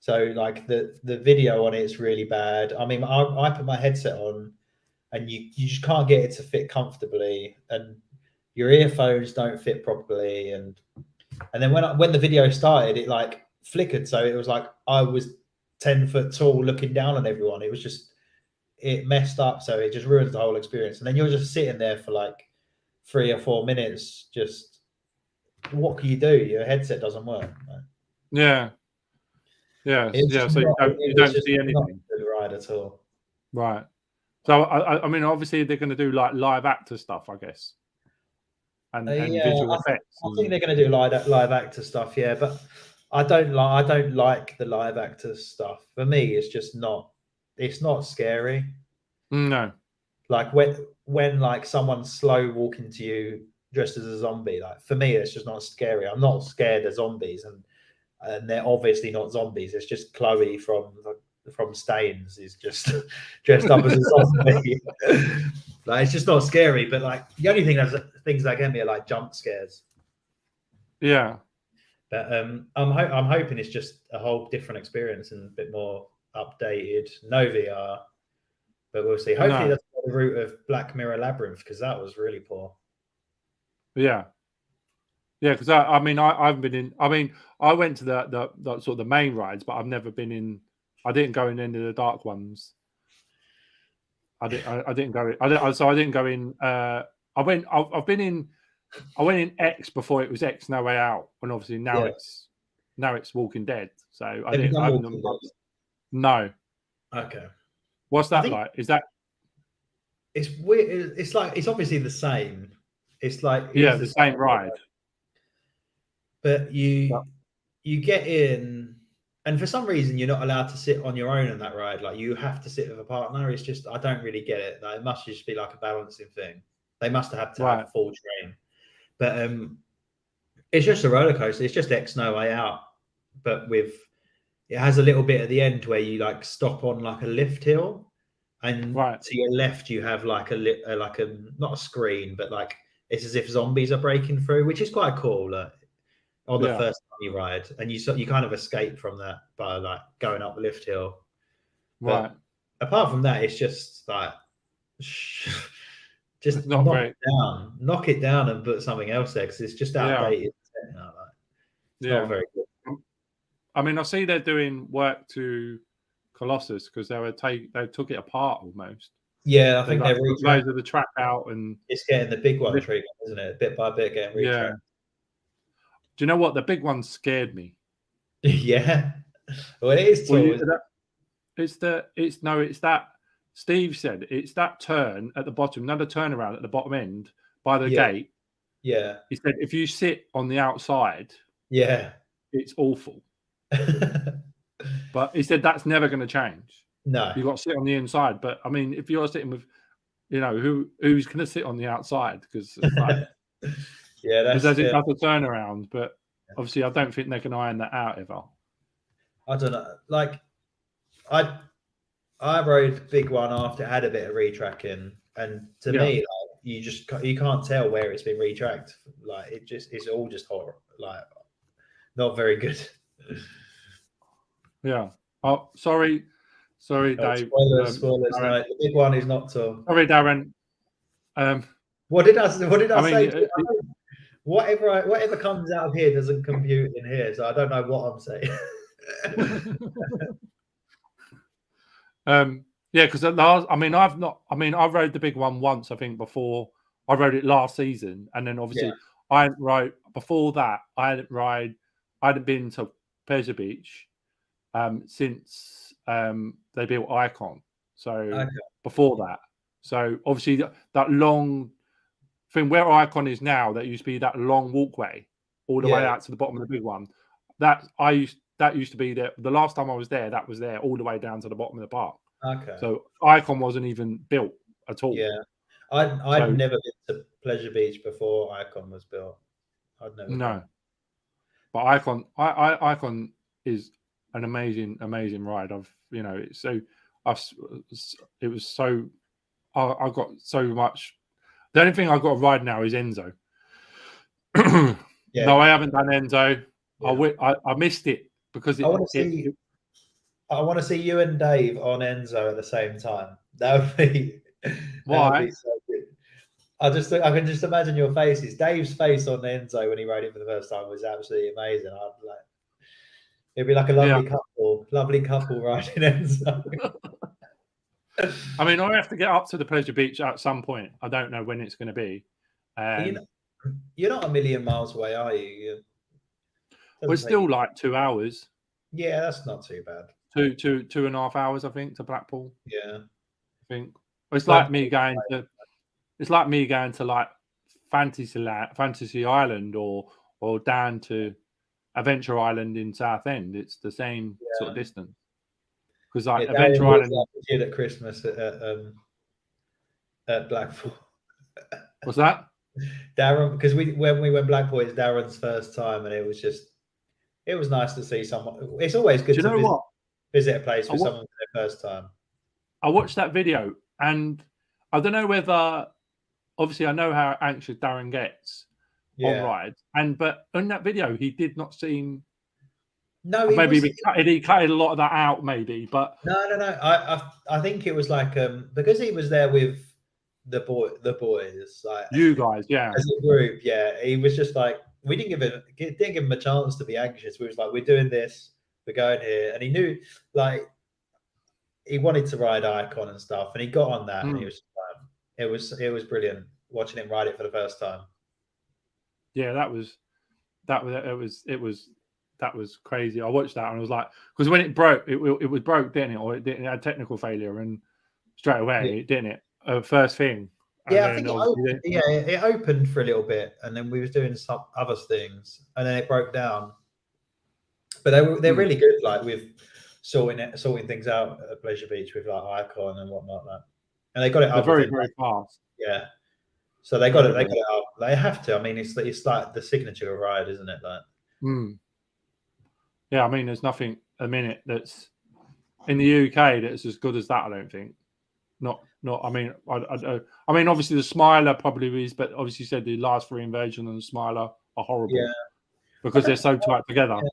So like the video on it is really bad. I mean, I put my headset on, and you just can't get it to fit comfortably, and your earphones don't fit properly, and then when the video started, it like flickered, so it was like I was 10 foot tall looking down on everyone. It was just, it messed up, so it just ruins the whole experience. And then you're just sitting there for like 3 or 4 minutes, just what can you do? Your headset doesn't work. Right? Yeah. So you don't see anything. Not a good ride at all. Right. So I mean, obviously they're going to do like live actor stuff, I guess, and visual effects. I think they're going to do live actor stuff, yeah. But I don't like the live actor stuff. For me, it's just not. It's not scary. No. Like when like someone's slow walking to you dressed as a zombie. Like for me, it's just not scary. I'm not scared of zombies, and they're obviously not zombies. It's just Chloe from Stains is just dressed up as a zombie. Like it's just not scary. But like the only things that get me are like jump scares. Yeah. But I'm hoping it's just a whole different experience and a bit more updated. No VR, but we'll see. Hopefully that's the route of Black Mirror Labyrinth, because that was really poor. Yeah. Yeah, because I mean, I haven't been in. I mean, I went to the sort of the main rides, but I've never been in. I didn't go in any of the dark ones. I didn't go in. I didn't go in. I've been in. I went in X before it was X No Way Out, and obviously now it's Walking Dead. So I didn't. No. Okay. What's that like? Is that? It's weird. It's like it's obviously the same. It's like the same ride. But you get in, and for some reason you're not allowed to sit on your own on that ride. Like you have to sit with a partner. It's just I don't really get it. Like, it must just be like a balancing thing. They must have to have full train. But it's just a roller coaster. It's just X No Way Out, but it has a little bit at the end where you like stop on like a lift hill, and to your left you have like a not a screen, but like it's as if zombies are breaking through, which is quite cool. On the first time you ride, and you kind of escape from that by like going up the lift hill. But apart from that, it's just like just knock it down and put something else there, because it's just outdated. It's not very good. I mean, I see they're doing work to Colossus because they took it apart almost. Yeah, I think they're loads of the track out, and it's getting the big one treatment, isn't it? Bit by bit getting retracked. Yeah. Do you know what? The big one scared me. Yeah. Well, it is tall. It's that Steve said it's that turn at the bottom, another turnaround at the bottom end by the gate. Yeah. He said if you sit on the outside, Yeah. it's awful. But he said that's never going to change. No. You've got to sit on the inside. But I mean, if you're sitting with, who's going to sit on the outside? Because it's like, yeah, that's a turnaround. But obviously, I don't think they can iron that out ever. I don't know. Like, I rode the big one after it had a bit of retracking, and to me, like, you can't tell where it's been retracked. Like, it's all just horrible. Like, not very good. Yeah. Oh, sorry, Dave. Spoilers. No, the big one is not so. Sorry, Darren. What did I say? Whatever comes out of here doesn't compute in here, so I don't know what I'm saying. Yeah, because at last, I rode the big one once, I think, before. I rode it last season, and then obviously I hadn't rode before that. I hadn't been to Pleasure Beach since they built Icon. So before that, so obviously that long thing where Icon is now, that used to be that long walkway all the way out to the bottom of the big one. That used to be there. The last time I was there, that was there all the way down to the bottom of the park. Okay. So Icon wasn't even built at all. Yeah, I'd never been to Pleasure Beach before Icon was built. I'd never. No. But Icon is an amazing ride. I got so much. The only thing I've got to ride now is Enzo. No, I haven't done Enzo. Yeah. I missed it because I want to see you and Dave on Enzo at the same time. That would be. Why? That would be so good. I can just imagine your faces. Dave's face on Enzo when he rode it for the first time was absolutely amazing. It'd be like a lovely couple riding Enzo. I mean, I have to get up to the Pleasure Beach at some point. I don't know when it's going to be. You're not a million miles away, are you? We're still like 2 hours. Yeah, that's not too bad. 2.5 hours, I think, to Blackpool. Yeah, I think it's like me going to. It's like me going to like Fantasy Island or down to Adventure Island in Southend. It's the same sort of distance. Because like Adventure Island at Christmas at Blackpool. What's that? Darren, because when we went Blackpool, it's Darren's first time, and it was nice to see someone. It's always good to visit a place with someone for their first time. I watched that video, and I don't know whether, obviously, I know how anxious Darren gets on rides, but in that video, he did not seem. No, he cut a lot of that out, maybe, but no. I think it was like because he was there with the boys, like you guys, as a group, he was just like we didn't give him a chance to be anxious. We was like, we're doing this, we're going here, and he knew like he wanted to ride Icon and stuff, and he got on that, and he was it was brilliant watching him ride it for the first time. Yeah, that was crazy. I watched that and I was like, because when it broke, it was broke, didn't it? Or it had technical failure, and straight away, didn't it? First thing. Yeah, I think it opened for a little bit, and then we was doing some other things, and then it broke down. But they're really good, like with sorting things out at Pleasure Beach with like Icon and whatnot, like. And they got it up very fast. Yeah. So they got it up. They have to. I mean, it's like the signature of ride, isn't it? Like. Yeah, I mean, there's nothing a minute that's in the UK that's as good as that. I don't think. Not. I mean, I mean, obviously the Smiler probably is, but obviously you said the last 3 Invasion and the Smiler are horrible. Yeah. Because they're so tight together. Yeah.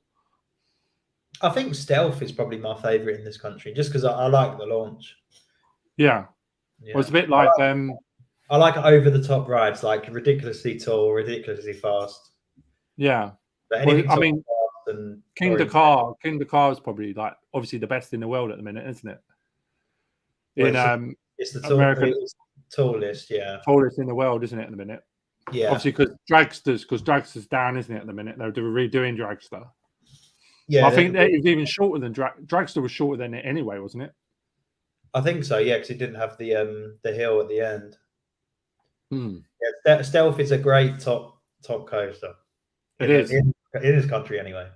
I think Stealth is probably my favourite in this country, just because I like the launch. Yeah. Well, it's a bit like I like over the top rides, like ridiculously tall, ridiculously fast. Yeah. Well, I mean, King Dakar is probably like obviously the best in the world at the minute, isn't it? It's the tallest, tallest in the world, isn't it? At the minute, Obviously, because Dragster's down, isn't it? At the minute, they're redoing Dragster. Yeah, I think it was even shorter than Dragster was shorter than it anyway, wasn't it? I think so. Yeah, because it didn't have the hill at the end. Hmm. Yeah, Stealth is a great top coaster. It is. In this country anyway.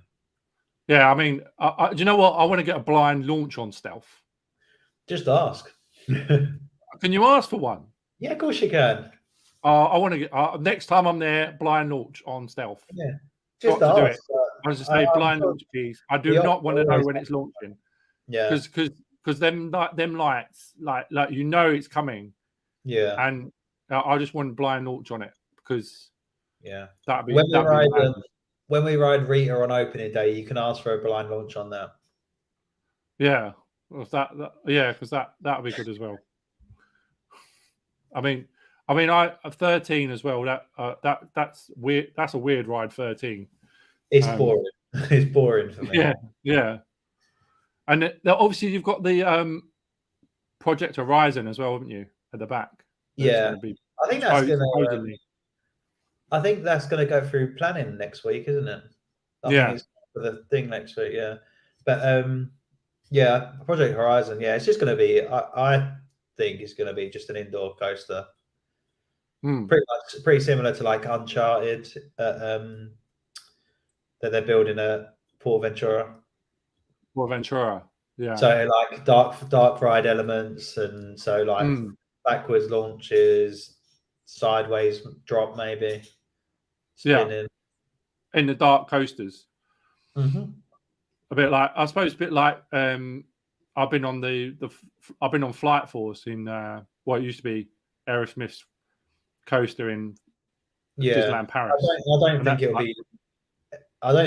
Yeah, I mean, do you know what? I want to get a blind launch on Stealth. Just ask. Can you ask for one? Yeah, of course you can. I want to get next time I'm there, blind launch on Stealth. Yeah, just got to do ask. it. I was just say blind launch, please. I do not want to know when it's launching. Yeah, because them lights, like it's coming. Yeah, and I just want blind launch on it because that'd be when we ride Rita on opening day, you can ask for a blind launch on that. Yeah, because that'd be good as well. I mean, I 13 as well. That's weird. That's a weird ride. 13. It's boring. It's boring for me. Yeah. And obviously you've got the Project Horizon as well, haven't you, at the back? Yeah, I think that's going to go through planning next week, isn't it? I think it's for the thing next week. Yeah, but Project Horizon. Yeah, it's just going to be. I think it's going to be just an indoor coaster. Pretty similar to like Uncharted that they're building at Portaventura. Yeah. So like dark ride elements, and so like backwards launches, sideways drop maybe. Spinning. In the dark coasters. Mm-hmm. A bit like, I suppose, I've been on I've been on Flight Force in what used to be Aerosmith's coaster in Disneyland Paris. I don't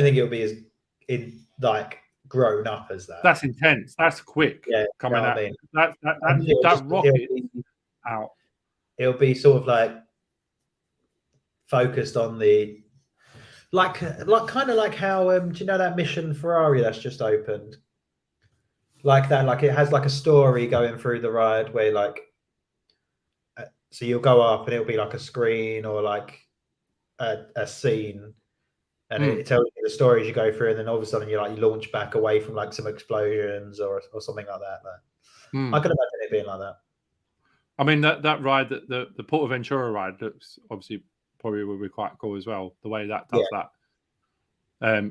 think it'll be as in like grown up as that. That's intense. That's quick. Yeah, coming out. I mean, that rocket out. It'll be sort of like focused on the kind of like how do you know that Mission Ferrari that's just opened? Like that, like it has like a story going through the ride where like so you'll go up and it'll be like a screen or like a scene, and it tells you the story as you go through, and then all of a sudden you launch back away from like some explosions or something like that. I could imagine it being like that. I mean that ride, the Portaventura ride, looks obviously probably will be quite cool as well. The way that does that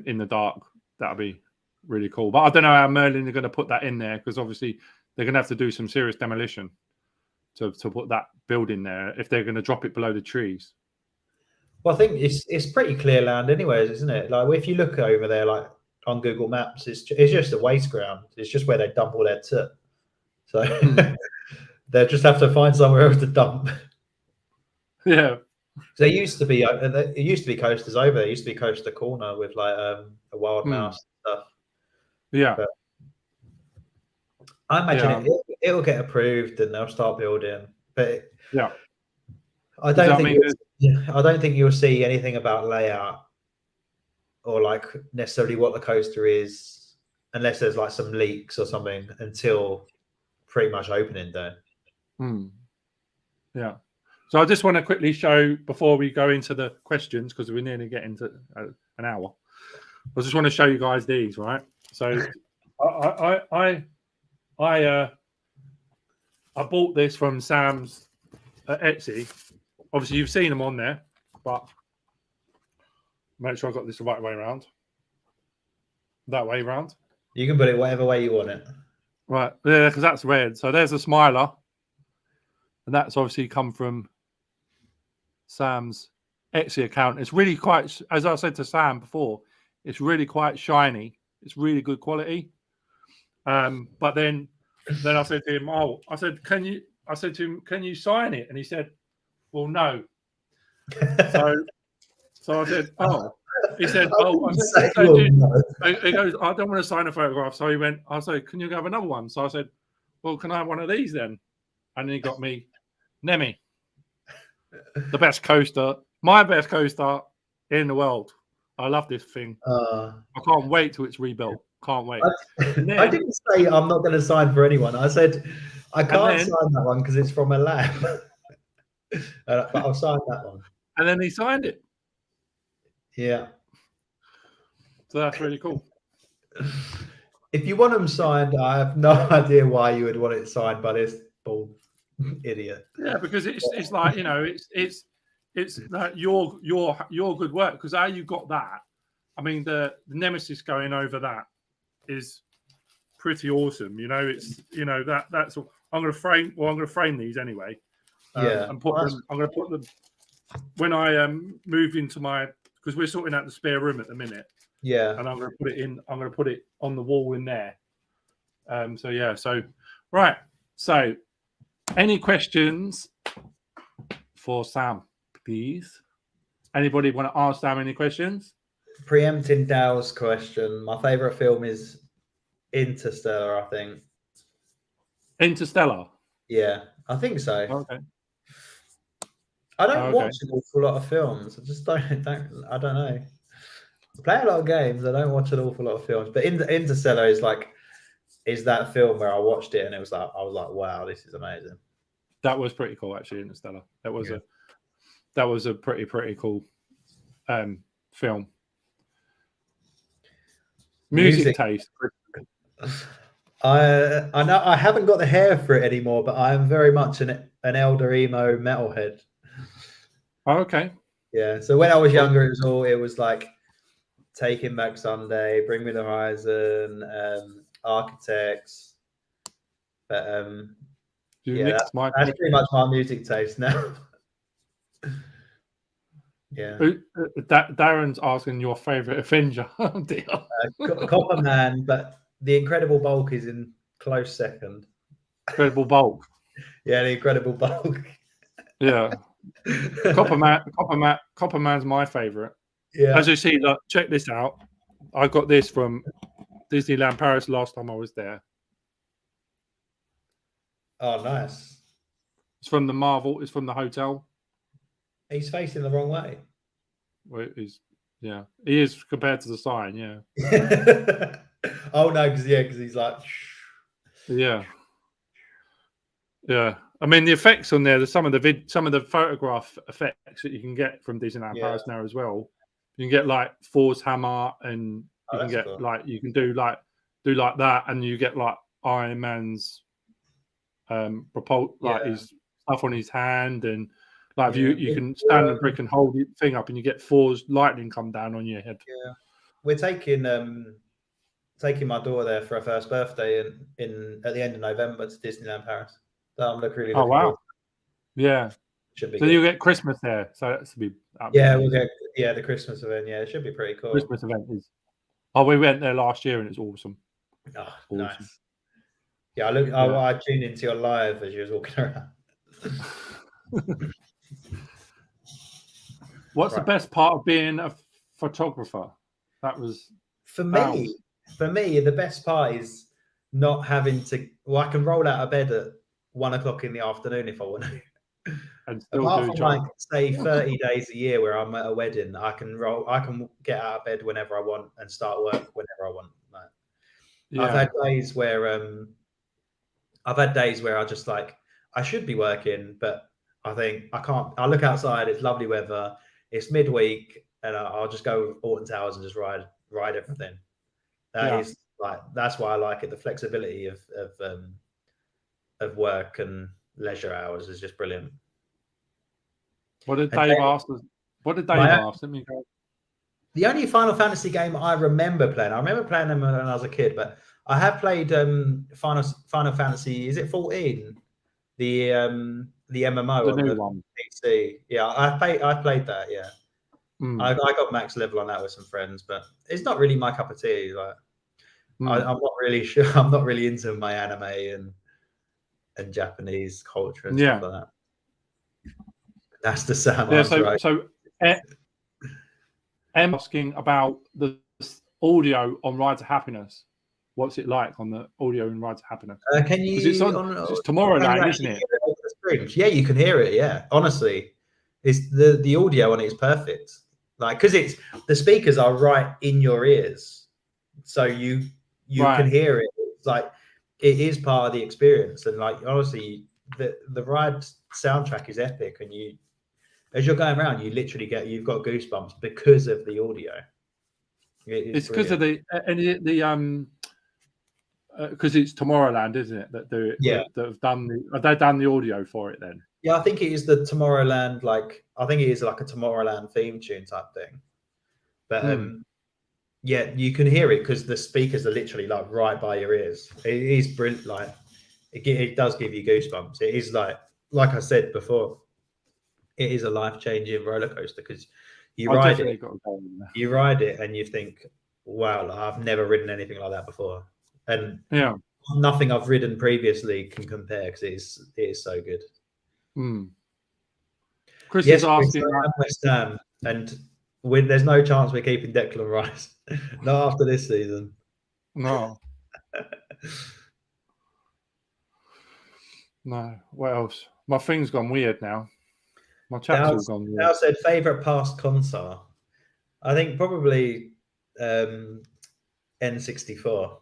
in the dark, that'll be really cool. But I don't know how Merlin are going to put that in there, because obviously they're going to have to do some serious demolition to put that building there if they're going to drop it below the trees. Well, I think it's pretty clear land anyways, isn't it? Like if you look over there, like on Google Maps, it's just a waste ground. It's just where they dump all their tit. So they'll just have to find somewhere else to dump. Yeah. There used to be coasters over there. It used to be Coaster Corner with like a wild mouse and stuff. Yeah. But I imagine it'll get approved and they'll start building. But I don't think you'll see anything about layout or like necessarily what the coaster is, unless there's like some leaks or something, until pretty much opening day. Yeah. So I just want to quickly show, before we go into the questions, because we're nearly getting to an hour, I just want to show you guys these, right? So I bought this from Sam's at Etsy. Obviously, you've seen them on there, but make sure I got this the right way around. That way around. You can put it whatever way you want it. Right, yeah, because that's red. So there's a Smiler, and that's obviously come from Sam's Etsy account. It's really quite, as I said to Sam before, it's really quite shiny. It's really good quality. But then I said to him, can you sign it? And he said, well, no. So I said, oh. He said, oh. He goes, I don't want to sign a photograph. So he went, I said, can you have another one? So I said, well, can I have one of these then? And then he got me Nemi, the best coaster, my best coaster in the world. I love this thing. I can't wait till it's rebuilt. Can't wait. I didn't say I'm not going to sign for anyone. I said I can't sign that one because it's from a lab. But I'll sign that one. And then he signed it. Yeah. So that's really cool. If you want them signed, I have no idea why you would want it signed by this bald idiot. Yeah, because it's like, you know, it's like your good work, because how you got that. I mean, the Nemesis going over that is pretty awesome. You know, it's, you know, that's all. I'm going to frame these anyway. And put them. I'm going to put them when I move into my, because we're sorting out the spare room at the minute. Yeah. And I'm going to put it in. I'm going to put it on the wall in there. So yeah. So right. So, any questions for Sam, please? Anybody want to ask Sam any questions? Preempting Dow's question, my favorite film is Interstellar, I think. Interstellar? Yeah, I think so. Okay. I don't watch an awful lot of films. I just don't I don't know. I play a lot of games. I don't watch an awful lot of films. But Interstellar is that film where I watched it and I was like, wow, this is amazing. That was pretty cool, actually. Interstellar. That was a pretty cool film. Music taste. I know I haven't got the hair for it anymore, but I am very much an elder emo metalhead. Oh, okay. Yeah. So when I was younger, it was like Taking Back Sunday, Bring Me the Horizon, Architects. But yeah, that's pretty much my music taste now. Yeah. Darren's asking your favorite Avenger. Copperman, but the Incredible Bulk is in close second. Incredible Bulk. Yeah, the Incredible Bulk. Yeah. Copperman's my favorite. Yeah. As you see, look, check this out. I got this from Disneyland Paris last time I was there. Oh, nice. It's from the Marvel. It's from the hotel. He's facing the wrong way. Well, yeah, he is compared to the sign. Yeah. Oh no, because he's like. Yeah. Yeah. I mean, the effects on there. There's some of the photograph effects that you can get from Disneyland Paris now as well. You can get like Thor's hammer, and you can get cool. Like you can do like that, and you get like Iron Man's his stuff on his hand, and like you can stand on a brick and hold the thing up, and you get Thor's lightning come down on your head. Yeah, we're taking my daughter there for her first birthday in at the end of November to Disneyland Paris. So I'm really looking wow, yeah. Should be. So you get Christmas there, so that's to be. We'll get the Christmas event. Yeah, it should be pretty cool. Christmas event is. Oh, we went there last year and it's awesome. Oh, awesome. Nice. Yeah, I tuned into your live as you was walking around. What's the best part of being a photographer? That was for me. For me, the best part is not having to. Well, I can roll out of bed at 1 o'clock in the afternoon if I want to. And still apart from like say 30 days a year where I'm at a wedding, I can get out of bed whenever I want and start work whenever I want. Like, I've had days where I just like I should be working, but I think I can't. I look outside, it's lovely weather, it's midweek, and I'll just go with Alton Towers and just ride everything. That is like that's why I like it. The flexibility of work and leisure hours is just brilliant. What did Dave ask? What did Dave ask? Let me go. The only Final Fantasy game I remember playing them when I was a kid, but I have played Final Fantasy. Is it 14? The MMO the on new the one. PC. Yeah, I played that. Yeah, I got max level on that with some friends, but it's not really my cup of tea. Like, I'm not really sure. I'm not really into my anime and Japanese culture and stuff like that. That's the Sam answer, right? So I'm asking about the audio on Ride to Happiness. What's it like on the audio in Ride to Happiness? Can you? It's Tomorrowland, isn't it? Yeah, you can hear it. Yeah, honestly, it's the audio on it is perfect. Like, because it's the speakers are right in your ears, so you can hear it. It's like it is part of the experience, and like honestly, the ride soundtrack is epic, and as you're going around, you've got goosebumps because of the audio. It's because of the because it's Tomorrowland, isn't it? That do it. Yeah. That have done the. Have they done the audio for it then? Yeah, I think it is the Tomorrowland. Like, I think it is like a Tomorrowland theme tune type thing. But yeah, you can hear it because the speakers are literally like right by your ears. It is brilliant. Like, it does give you goosebumps. It is like I said before, it is a life-changing roller coaster because you ride it. You ride it and you think, wow, like, I've never ridden anything like that before. And yeah, nothing I've ridden previously can compare because it is so good. Chris is asking West Ham, and there's no chance we're keeping Declan Rice. Not after this season. No. No. What else? My thing's gone weird now. My chat's all gone weird. Dal said favourite past console. I think probably N64.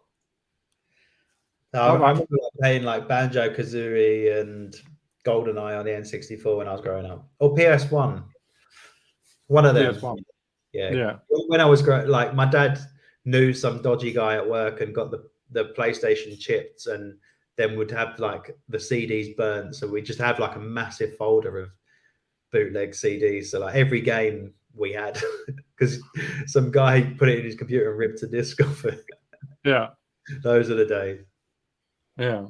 I remember playing like Banjo Kazooie and GoldenEye on the N64 when I was growing up, or PS1. One of them. PS1. Yeah. When I was growing, like my dad knew some dodgy guy at work and got the PlayStation chipped, and then would have like the CDs burnt. So we just have like a massive folder of bootleg CDs. So like every game we had, because some guy put it in his computer and ripped a disc off it. Yeah. Those are the days. Yeah.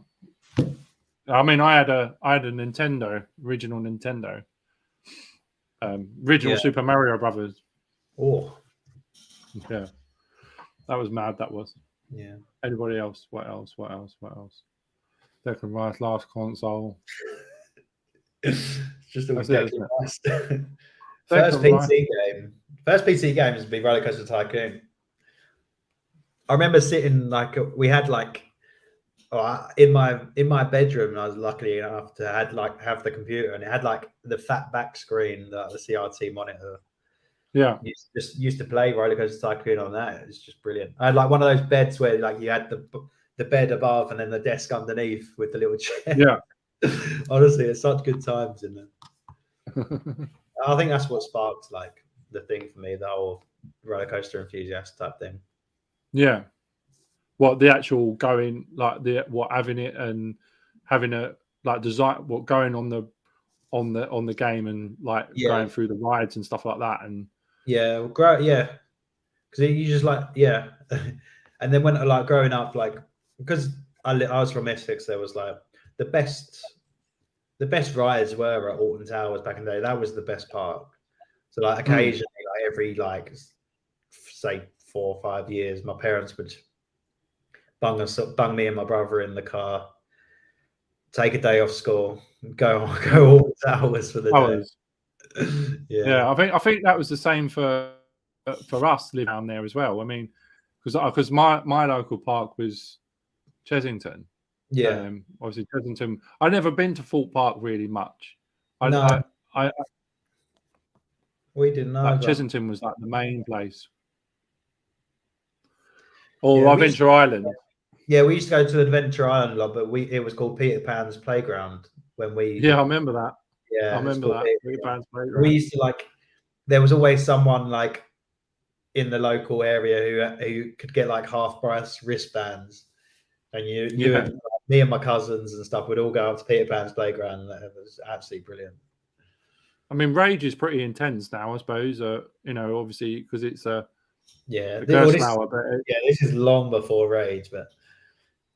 I mean, I had a Nintendo, original Nintendo, Super Mario Brothers. Oh, yeah, that was mad. That was. Yeah. Anybody else? What else? Declan Rice last console. Just a Declan Rice. First PC game has been Roller Coaster Tycoon. I remember sitting we had in my bedroom. I was lucky enough to have the computer, and it had like the fat back screen, the CRT monitor. Yeah, just used to play Roller Coaster Tycoon on that. It's just brilliant. I had like one of those beds where like you had the bed above and then the desk underneath with the little chair. Yeah, honestly, it's such good times in there. I think that's what sparked like the thing for me, the whole roller coaster enthusiast type thing. Yeah. What the actual going having it and having a like design going on the game and like going through the rides and stuff like that and because you just and then when like growing up because I was from Essex, there was like the best rides were at Alton Towers back in the day. That was the best park. So like occasionally every say 4 or 5 years, my parents would bung me and my brother in the car, take a day off school, go Alton Towers for the day. Yeah, I think that was the same for us living down there as well. I mean, because my local park was Chesington. Yeah, obviously Chesington. I've never been to Thorpe Park really much. We didn't know. Chesington was like the main place. Or Adventure Island. Yeah, we used to go to Adventure Island a lot, but it was called Peter Pan's Playground when we. Yeah, I remember that. Yeah, I remember that. Peter Pan's Playground. We used to there was always someone in the local area who could get like half price wristbands, and and me and my cousins and stuff would all go up to Peter Pan's Playground. And it was absolutely brilliant. I mean, Rage is pretty intense now, I suppose. Obviously because it's a this is long before Rage, but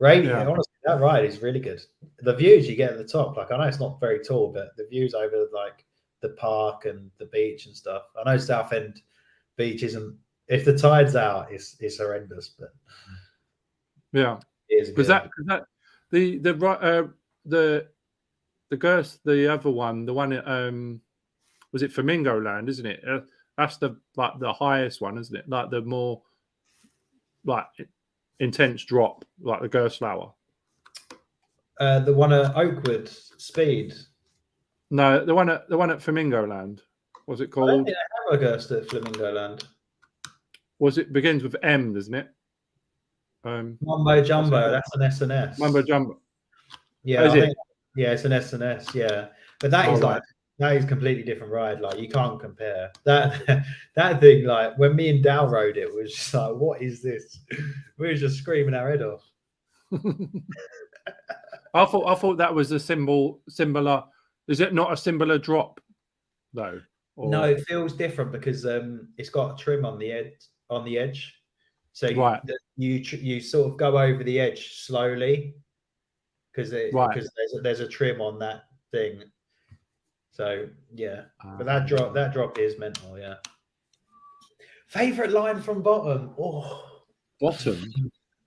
Rage, honestly, that ride is really good. The views you get at the top, I know it's not very tall, but the views over the park and the beach and stuff. I know Southend Beach isn't. If the tide's out, it's horrendous, but because the other one, the one at was it Flamingo Land, isn't it? That's the highest one, isn't it? Like the more intense drop, like the Gerstlauer. The one at Oakwood Speed. No, the one at Flamingo Land. What's it called? I don't think I have a Gerst at Flamingo Land. Begins with M, doesn't it? Mumbo Jumbo. That's an S&S. Mumbo Jumbo. Yeah, it's an S&S. Yeah, but that is that is a completely different ride. Like you can't compare that thing. Like when me and Dal rode it, was just like, what is this? We were just screaming our head off. I thought that was a similar. Is it not a similar drop though? Or... No, it feels different because it's got a trim on the edge. So you sort of go over the edge slowly because there's a trim on that thing. So yeah, but that drop is mental. Yeah. Favorite line from Bottom? Oh, Bottom.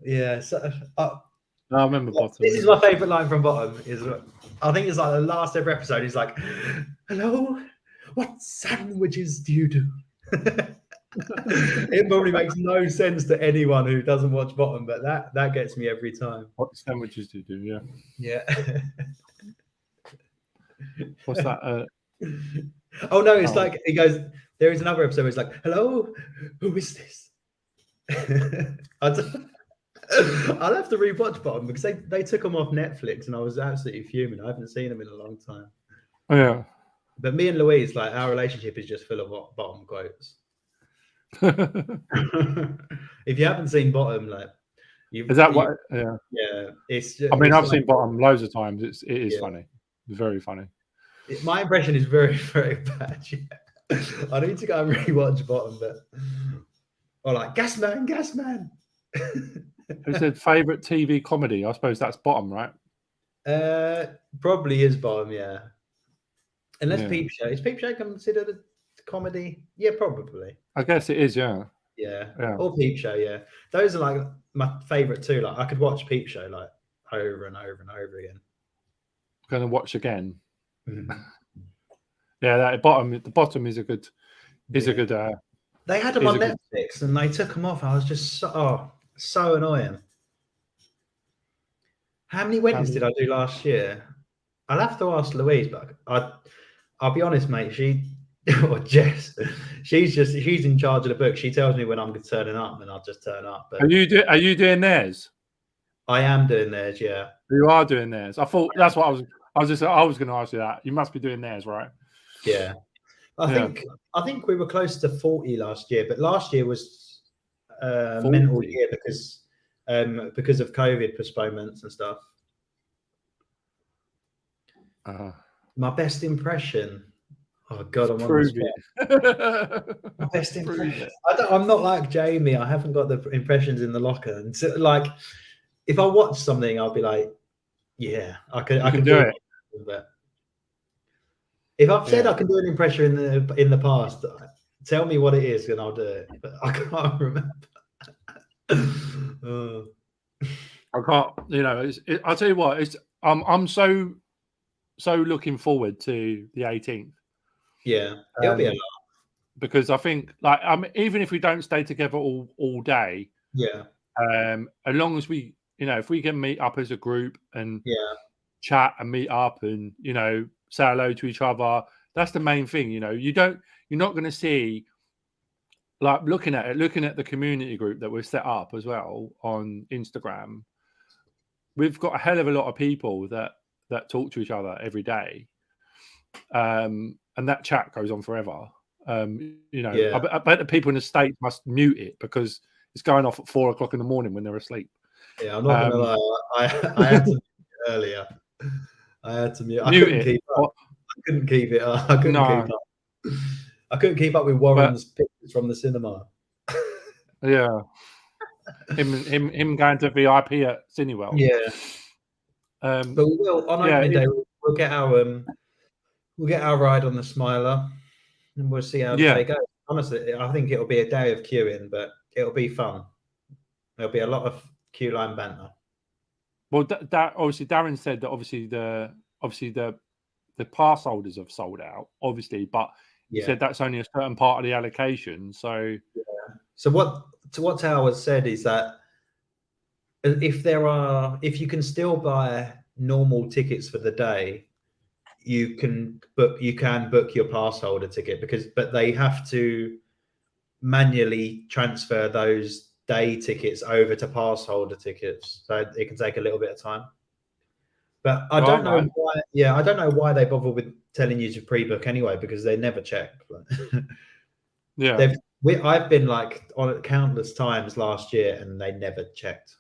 Yeah. So I remember Bottom. This is my favorite line from Bottom. I think it's like the last ever episode. He's like, "Hello, what sandwiches do you do?" It probably makes no sense to anyone who doesn't watch Bottom, but that gets me every time. What sandwiches do you do? Yeah. Yeah. What's that? Oh no, it's like he goes. There is another episode where it's like, "Hello, who is this?" I'll have to rewatch Bottom because they took them off Netflix and I was absolutely fuming. I haven't seen them in a long time. Oh, yeah. But me and Louise, like our relationship is just full of Bottom quotes. If you haven't seen Bottom, like, is that what? Yeah. Yeah. I mean, I've seen Bottom loads of times. It is funny. It's very funny. My impression is very, very bad. Yeah. I need to go and rewatch Bottom, but like gas man. Who said favorite TV comedy? I suppose that's Bottom, right? Probably is Bottom, yeah. Unless Peep Show. Is Peep Show considered a comedy? Yeah, probably. I guess it is, yeah. Yeah. Or Peep Show, yeah. Those are like my favorite too. Like I could watch Peep Show like over and over and over again. I'm gonna watch again. Mm-hmm. Yeah, the bottom is a good a good they had them on Netflix and they took them off. I was just so annoying. How many weddings did I do last year? I'll have to ask Louise, but I'll be honest, mate. She or Jess, she's in charge of the book. She tells me when I'm turning up, and I'll just turn up. But are you doing theirs? I am doing theirs. Yeah, you are doing theirs. I thought that's what I was going to ask you that. You must be doing theirs, right? Yeah, I think we were close to 40 last year, but last year was a mental year because of COVID postponements and stuff. My best impression. Oh God, I'm on it. My best impression. I'm not like Jamie. I haven't got the impressions in the locker. And so, like, if I watch something, I'll be like, "Yeah, I can do it." But if I've said I can do an impression in the past, tell me what it is and I'll do it. But I can't remember. I can't. You know, I'll tell you what. I'm so looking forward to the 18th. Yeah, it'll be a lot. Because I think, like, even if we don't stay together all day, as long as we, if we can meet up as a group and chat and meet up and say hello to each other, that's the main thing. You're not going to see, like, looking at the community group that we've set up as well on Instagram. We've got a hell of a lot of people that talk to each other every day. And that chat goes on forever. I bet the people in the States must mute it because it's going off at 4 o'clock in the morning when they're asleep. Yeah, I'm not gonna lie. I had to mute it earlier. I had to mute. I couldn't keep it up. I couldn't keep up with Warren's pictures from the cinema. Yeah. Him going to VIP at Cinewell. Yeah. But we will on opening day. We'll get our ride on the Smiler, and we'll see how the day goes. Honestly, I think it'll be a day of queuing, but it'll be fun. There'll be a lot of queue line banter. Well, that obviously Darren said that obviously the pass holders have sold out, obviously, but he said that's only a certain part of the allocation. So what Towers said is that if you can still buy normal tickets for the day, you can book your pass holder ticket but they have to manually transfer those day tickets over to pass holder tickets, so it can take a little bit of time. But I don't know why. Yeah, I don't know why they bother with telling you to pre-book anyway, because they never check. I've been like on it countless times last year, and they never checked.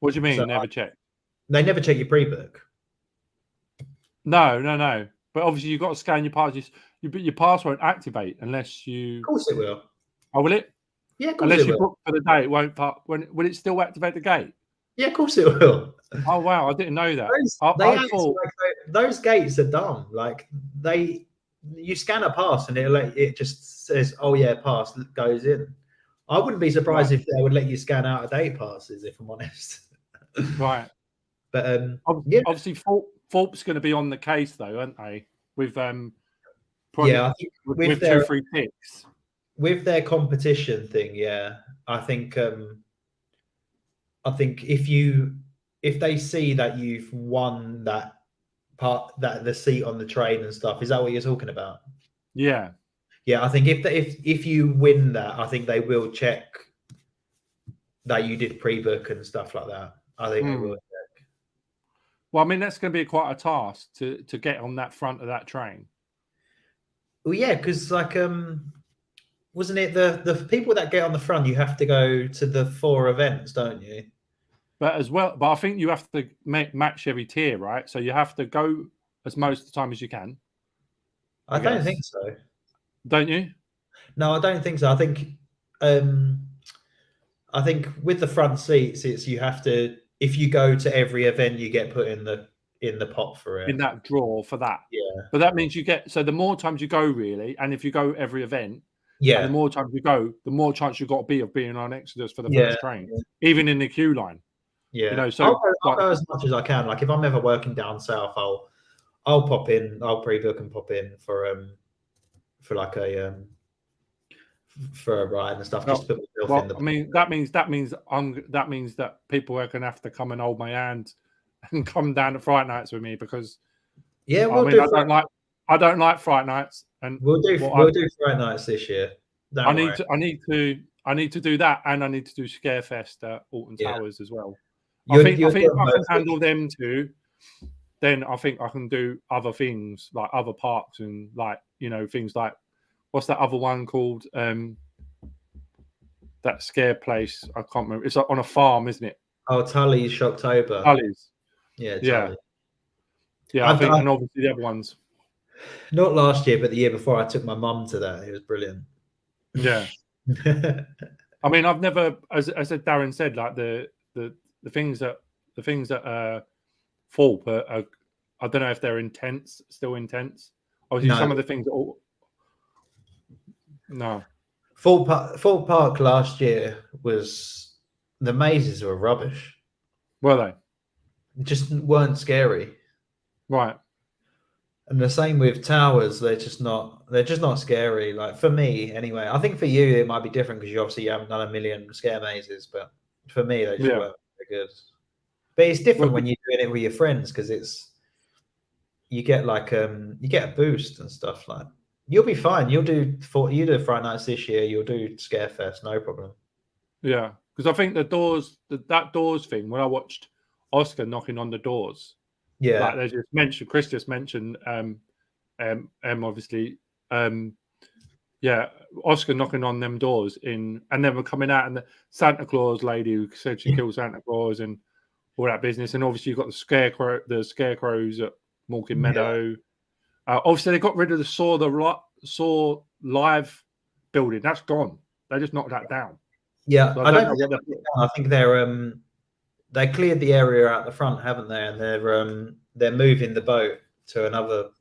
What do you mean? So Never check? they never check your pre-book. No. But obviously, you've got to scan your pass. Your pass won't activate unless you. Of course it will. Oh, will it? Yeah, of course Unless it you will. book for the day, it won't. Will it still activate the gate? Yeah, of course it will. Oh wow, I didn't know that. I thought those gates are dumb. Like you scan a pass and it just says, "Oh yeah, pass," goes in. I wouldn't be surprised if they would let you scan out of date passes, if I'm honest. Right. But obviously Thorpe's going to be on the case though, aren't they? With I think with 236. With their competition thing, yeah. I think if they see that you've won that part, that the seat on the train and stuff, is that what you're talking about? Yeah. I think if you win that, I think they will check that you did pre-book and stuff like that. I think they will check. Well, I mean, that's going to be quite a task to get on that front of that train. Well, yeah, because like wasn't it the people that get on the front, you have to go to the 4 events, don't you? But I think you have to match every tier, right? So you have to go as most of the time as you can. I don't think so. Don't you? No, I don't think so. I think with the front seats, it's you have to, if you go to every event, you get put in the pot for it. In that draw for that. Yeah. But that means so the more times you go, really, and if you go every event, yeah, the more times you go, the more chance you've got of being on Exodus for the first train, even in the queue line. Yeah. You know, so I'll go as much as I can. Like if I'm ever working down south, I'll pop in, I'll pre-book and pop in for like a for a ride and stuff. Just put myself in the. I mean, that means that people are going to have to come and hold my hand and come down to Fright Nights with me, because I don't like Fright Nights, and we'll do Fright Nights this year. I need to do that, and I need to do Scarefest at Alton Towers as well. I think if I can handle them two, then I think I can do other things like other parks and like, you know, things like, what's that other one called? That scare place. I can't remember. It's on a farm, isn't it? Oh, Tully's Shocktober. Tully's. Yeah. I think, and obviously the other ones. Not last year, but the year before, I took my mum to that. It was brilliant. Yeah. I mean, I've never, as Darren said, like the things that Thorpe are, I don't know if they're still intense. Obviously, some of the things no. Thorpe Park last year was, the mazes were rubbish. Were they? Just weren't scary. Right. And the same with Towers, they're just not scary. Like for me, anyway. I think for you it might be different because you haven't done a million scare mazes, but for me they just weren't very good. But it's different when you're doing it with your friends, because you get like you get a boost and stuff. Like you'll be fine. You do Fright Nights this year. You'll do Scarefest, no problem. Yeah, because I think that doors thing, when I watched Oscar knocking on the doors. Yeah, like they just mentioned, Chris just mentioned, obviously, Oscar knocking on them doors and then we're coming out, and the Santa Claus lady who said she killed Santa Claus and all that business, and obviously you've got the scarecrows at Malkin Meadow. Obviously they got rid of the Saw Live building. That's gone. They just knocked that down. Yeah, so I think they're they cleared the area out the front, haven't they? And they're moving the boat to another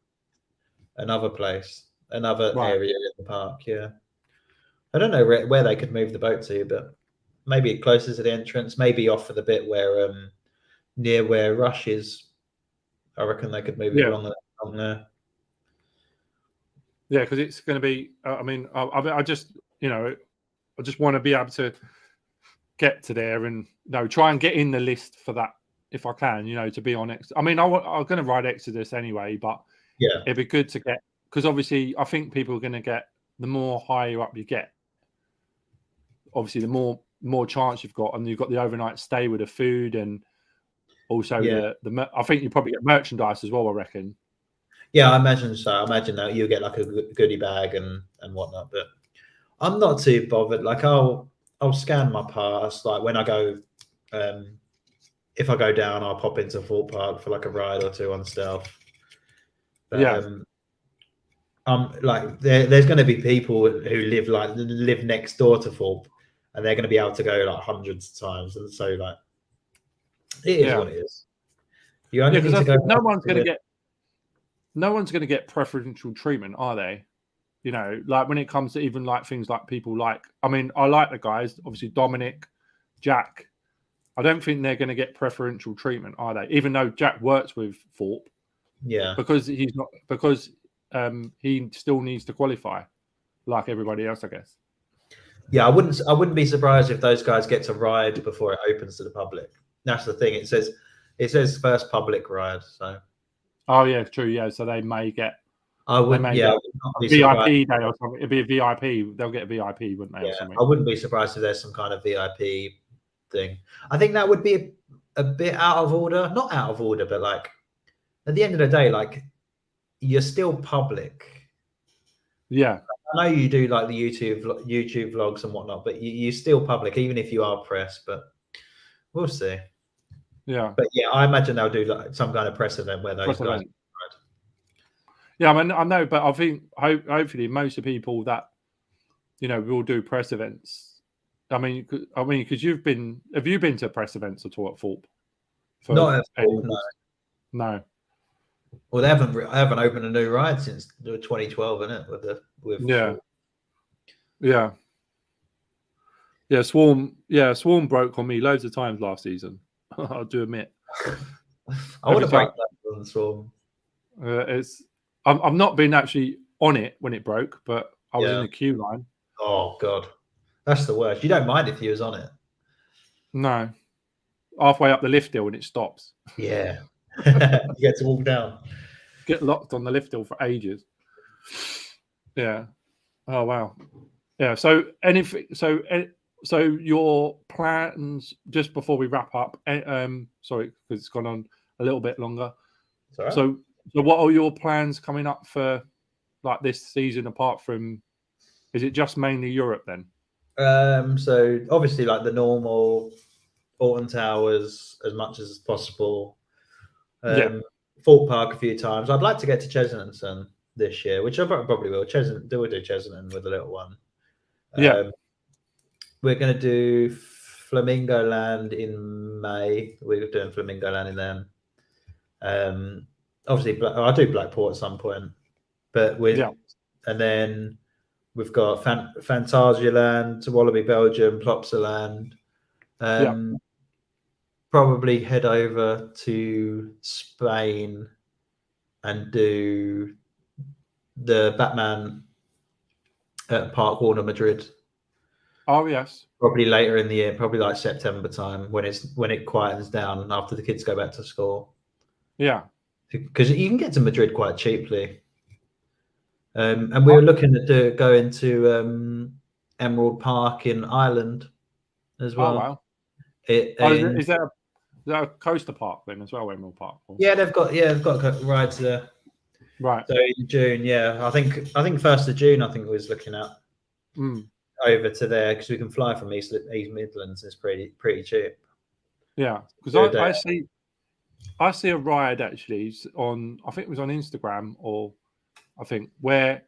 place, another area in the park. Yeah, I don't know where they could move the boat to, but maybe closer to the entrance, maybe off of the bit where near where Rush is. I reckon they could move it along there. Yeah, because it's going to be. I mean, I just want to be able to get to there and try and get in the list for that if I can, to be on Exodus. I mean, I'm going to ride Exodus anyway, but it'd be good to get, because obviously I think people are going to get, the more higher up you get, obviously the more chance you've got, and you've got the overnight stay with the food, and also I think you probably get merchandise as well, I reckon. Yeah, I imagine so. I imagine that you'll get like a goodie bag and whatnot, but I'm not too bothered. Like I'll scan my pass, like when I go if I go down, I'll pop into Thorpe Park for like a ride or two on Stealth. But, Yeah. like there's going to be people who live next door to Thorpe, and they're going to be able to go like hundreds of times, and so like it is what it is. You only need to go. No one's going to get preferential treatment, are they? You know, like when it comes to even like things like people like, I mean, I like the guys, obviously Dominic, Jack. I don't think they're going to get preferential treatment, are they? Even though Jack works with Thorpe, because he's not, because he still needs to qualify like everybody else, I guess. Yeah, I wouldn't be surprised if those guys get to ride before it opens to the public. That's the thing. It says first public ride. So. Oh yeah, true. Yeah, so they may get. I would. Yeah, a VIP day or something. It'd be a VIP. They'll get a VIP, wouldn't they? Yeah, or something? I wouldn't be surprised if there's some kind of VIP thing. I think that would be a bit out of order. Not out of order, but like at the end of the day, like you're still public. Yeah. I know you do like the YouTube vlogs and whatnot, but you're still public, even if you are press. But we'll see. Yeah. But yeah, I imagine they'll do like some kind of press event where those guys. Yeah, I mean, I know, but I think hopefully most of the people that will do press events. I mean, because have you been to press events at all at Thorpe? Not at Thorpe, no. Well, they haven't opened a new ride since 2012, isn't it? Swarm broke on me loads of times last season. I do admit. I would have broke that on Swarm. I've not been actually on it when it broke, but I was in the queue line. Oh God, that's the worst. You don't mind if you was on it? No, halfway up the lift hill and it stops. Yeah, you get to walk down. Get locked on the lift hill for ages. Yeah. Oh wow. Yeah. So anything. So your plans just before we wrap up. Sorry, because it's gone on a little bit longer. Right. So what are your plans coming up for like this season? Apart from, is it just mainly Europe then? So obviously like the normal Alton Towers as much as possible. Thorpe Park a few times. I'd like to get to Chesington this year, which I probably will. We'll do Chesington with a little one. We're going to do Flamingo Land in May. We're doing Flamingo Land in them. Obviously, I'll do Blackport at some point, but and then we've got Phantasialand, Wallaby Belgium, Plopsaland. Probably head over to Spain and do the Batman at Park Warner Madrid. Oh yes. Probably later in the year, probably like September time when it quietens down after the kids go back to school. Yeah. Because you can get to Madrid quite cheaply. And we were looking to go into Emerald Park in Ireland as well. Oh wow. Is that a coaster park then as well, Emerald Park? Yeah, they've got rides there. Right. So in June, I think 1st of June, I think we was looking at over to there because we can fly from East Midlands. It's pretty cheap. Yeah, because I see a ride actually on, I think it was on Instagram, or I think where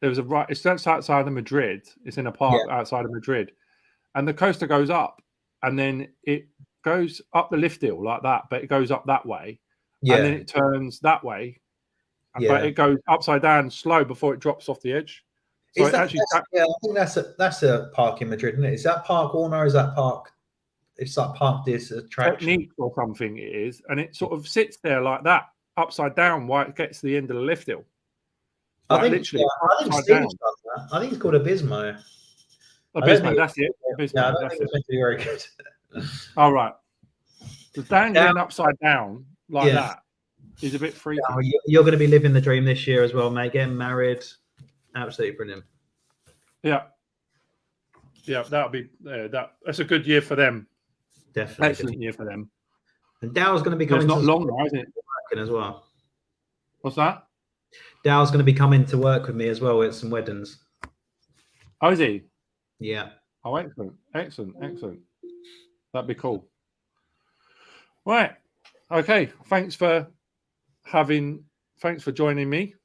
there was a ride. It's outside of Madrid. It's in a park outside of Madrid, and the coaster goes up, and then it goes up the lift hill like that, but it goes up that way, and then it turns that way, but it goes upside down slow before it drops off the edge. So I think that's a park in Madrid, isn't it? Is that Park Warner? Or is that Park? It's like Park this attraction Technique or something. It is, and it sort of sits there like that, upside down, while it gets to the end of the lift hill. Like I think Steve's done that. I think it's called Abismo. Abismo, that's it. Abismo, I don't think it's meant to be very good. All right. The dangling upside down like that is a bit freaky. You're going to be living the dream this year as well, mate. Getting married. Absolutely brilliant. Yeah, that'll be that's a good year for them. Definitely, excellent year for them. And Dow's going to be coming. It's not long now, isn't it? As well. What's that? Dow's going to be coming to work with me as well at some weddings. Oh, is he? Yeah. Oh, excellent. That'd be cool. Right. Okay. Thanks for joining me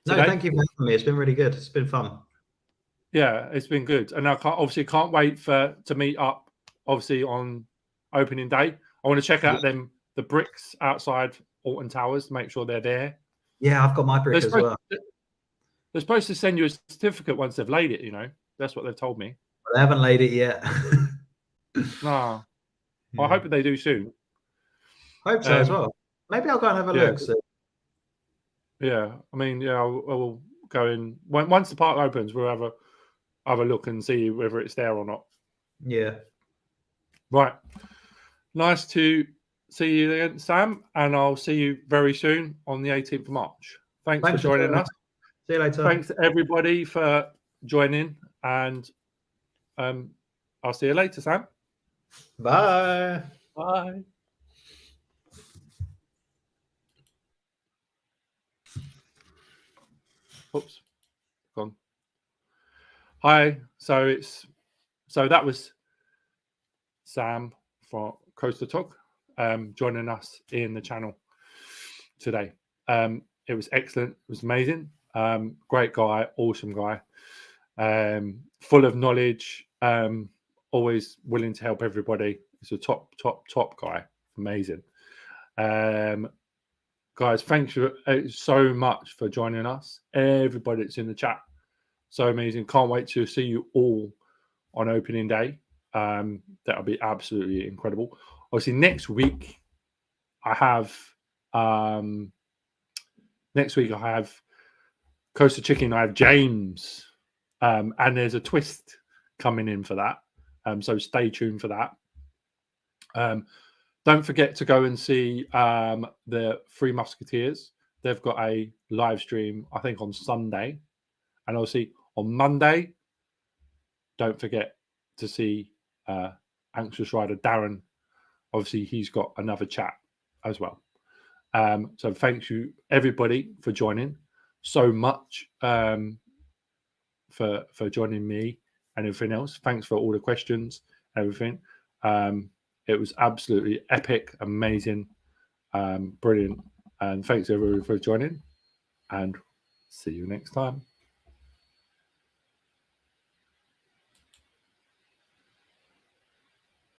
today. No, thank you for having me. It's been really good. It's been fun. Yeah, it's been good, and I can't wait to meet up. Obviously on opening day, I want to check out the bricks outside Alton Towers to make sure they're there. Yeah, I've got my brick as well. They're supposed to send you a certificate once they've laid it. You know, that's what they've told me. They haven't laid it yet. No, Yeah. I hope that they do soon. Hope so as well. Maybe I'll go and have a look. So. Yeah, I mean, yeah, I will go in once the park opens. We'll have a look and see whether it's there or not. Yeah. Right. Nice to see you again, Sam, and I'll see you very soon on the 18th of March. Thanks for joining us. See you later. Thanks to everybody for joining, and I'll see you later, Sam. Bye. Bye. Oops, gone. Hi. So that was Sam from Coaster Talk joining us in the channel today. It was excellent. It was amazing. Great guy, awesome guy, full of knowledge, always willing to help everybody. He's a top guy. Amazing. Guys, thanks so much for joining us. Everybody that's in the chat, so amazing. Can't wait to see you all on opening day. That'll be absolutely incredible. Obviously, next week I have Coaster Chicken. I have James, and there's a twist coming in for that. So stay tuned for that. Don't forget to go and see the Three Musketeers. They've got a live stream, I think, on Sunday. And obviously on Monday, don't forget to see Anxious Rider Darren. Obviously, he's got another chat as well. So thank you, everybody, for joining so much, for joining me and everything else. Thanks for all the questions, everything. It was absolutely epic, amazing, brilliant. And thanks everybody for joining, and see you next time.